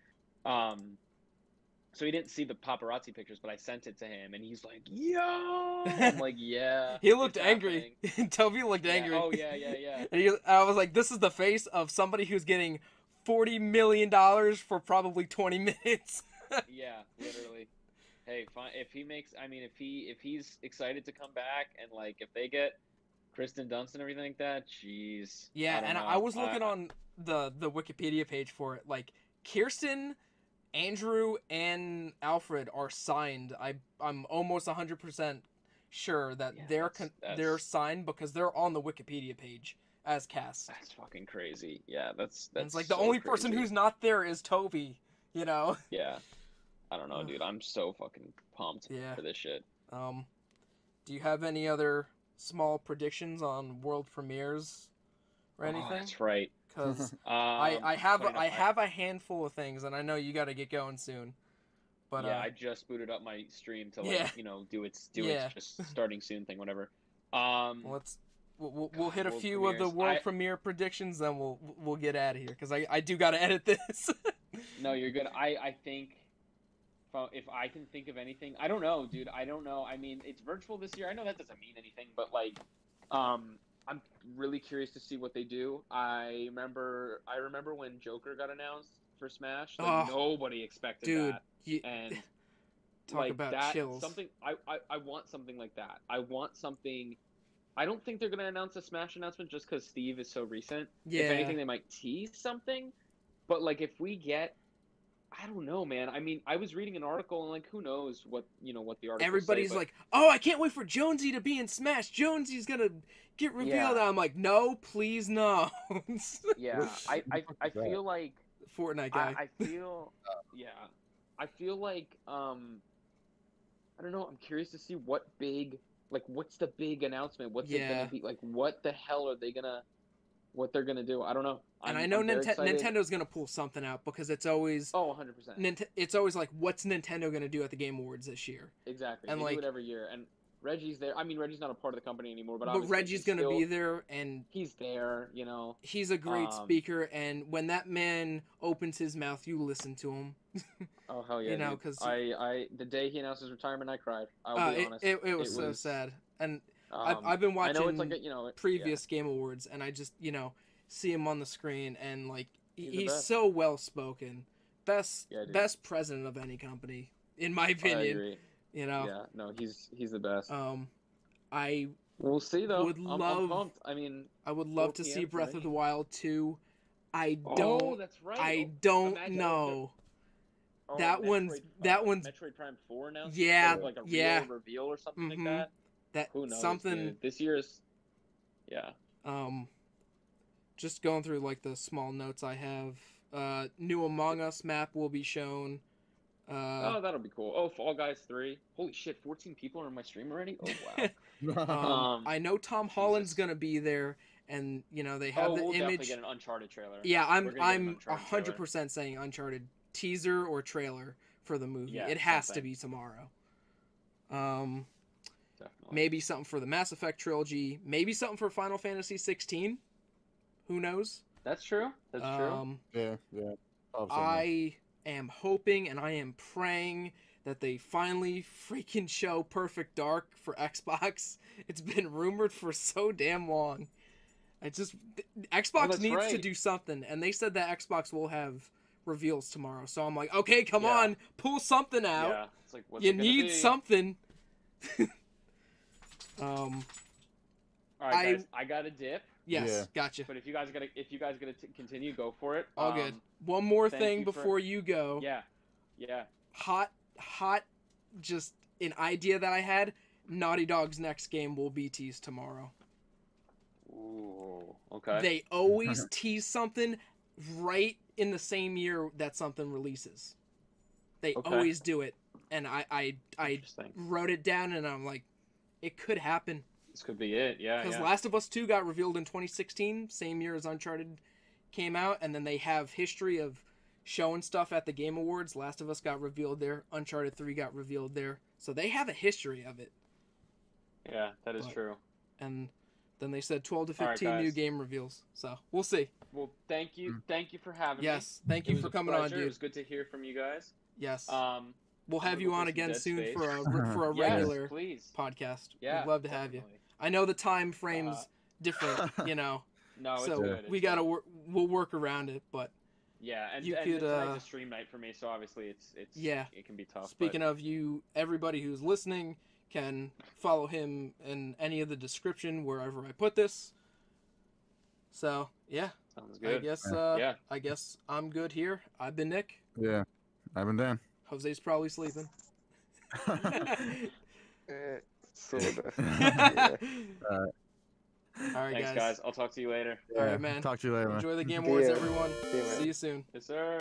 So he didn't see the paparazzi pictures, but I sent it to him, and he's like, "Yo!" I'm like, "Yeah." He looked angry. Toby looked angry. Oh yeah. And I was like, "This is the face of somebody who's getting $40 million for probably 20 minutes." Yeah, literally. Hey, fine. If he makes, I mean, if he's excited to come back, and like if they get Kristen Dunst and everything like that, jeez. Yeah, I was looking on the Wikipedia page for it. Like Kirsten, Andrew, and Alfred are signed. I'm almost 100% sure that they're signed because they're on the Wikipedia page as cast. That's fucking crazy. Yeah, that's it's like the only person who's not there is Toby. You know? Yeah. I don't know, dude. I'm so fucking pumped for this shit. Do you have any other small predictions on world premieres or anything? Oh, that's right. Because I have a handful of things, and I know you got to get going soon. But yeah, I just booted up my stream to do its just starting soon thing, whatever. We'll hit a few of the world premiere predictions, then we'll get out of here because I do got to edit this. No, you're good. I think if I can think of anything, I don't know, dude. I don't know. I mean, it's virtual this year. I know that doesn't mean anything, but like, I'm really curious to see what they do. I remember when Joker got announced for Smash. Like nobody expected dude, that. And talk like about that, chills. something I want something like that. I want something. I don't think they're gonna announce a Smash announcement just because Steve is so recent. Yeah. If anything, they might tease something. But like if we get, I don't know, man. I mean, I was reading an article and like, who knows what what the article. Everybody's like, oh, I can't wait for Jonesy to be in Smash. Jonesy's gonna get revealed. Yeah. I'm like, no, please, no. Yeah, I feel like Fortnite guy. I feel I feel like I don't know. I'm curious to see what's the big announcement? What's it gonna be? Like, what the hell are they gonna? What they're gonna do? I don't know. And I know Nintendo's gonna pull something out because it's always 100%. It's always like, what's Nintendo gonna do at the Game Awards this year? Exactly. And they like, do it every year. And Reggie's there. I mean, Reggie's not a part of the company anymore, but Reggie's gonna be there, and he's there. He's a great speaker, and when that man opens his mouth, you listen to him. Oh hell yeah! Because the day he announced his retirement, I cried. I'll be honest. It was so sad, and I've been watching previous Game Awards, and I just see him on the screen, and like he's so well spoken, best president of any company in my opinion. I agree. Yeah, no, he's the best. We'll see though. I'm pumped. I mean, I would love to see Breath of the Wild 2. That's right. I don't know. That one's Metroid Prime 4 now. Yeah, like a real reveal or something like that. Who knows? Something dude. This year's. Yeah. Just going through like the small notes I have. New Among Us map will be shown. That'll be cool. Oh, Fall Guys 3. Holy shit, 14 people are in my stream already? Oh, wow. I know Tom Holland's going to be there, and, they have the we'll image. We'll definitely get an Uncharted trailer. Yeah, I'm 100% saying Uncharted teaser or trailer for the movie. Yeah, it has to be tomorrow. Definitely. Maybe something for the Mass Effect trilogy. Maybe something for Final Fantasy 16. Who knows? That's true. Yeah. I am hoping and I am praying that they finally freaking show Perfect Dark for Xbox. It's been rumored for so damn long. Xbox needs to do something, and they said that Xbox will have reveals tomorrow. So I'm like, okay, come on, pull something out. Yeah. It's like, what's you need something. All right, guys, I got a dip. Yes, gotcha. But if you guys gotta continue, go for it. All good. One more thing before you go. Yeah. Hot, just an idea that I had. Naughty Dog's next game will be teased tomorrow. Ooh, okay. They always tease something right in the same year that something releases. They always do it, and I wrote it down, and I'm like, it could happen. This could be it, yeah. Because Last of Us 2 got revealed in 2016, same year as Uncharted came out, and then they have history of showing stuff at the Game Awards. Last of Us got revealed there. Uncharted 3 got revealed there. So they have a history of it. Yeah, that is true. And then they said 12 to 15 new game reveals. So we'll see. Well, thank you for having me. Yes, thank you for coming on, dude. It was good to hear from you guys. Yes. We'll have you on again soon for a regular podcast. Yeah, we'd love to have you. I know the time frame's different, No, it's so good. We'll work around it, but yeah, and tonight's a stream night for me, so obviously it can be tough. Speaking of you, everybody who's listening can follow him in any of the description wherever I put this. So yeah, sounds good. I guess I'm good here. I've been Nick. Yeah, I've been Dan. Jose's probably sleeping. Sorta. All right, thanks, guys. I'll talk to you later. All right, man. Talk to you later. Enjoy the Game Awards, everyone. See you soon. Yes, sir.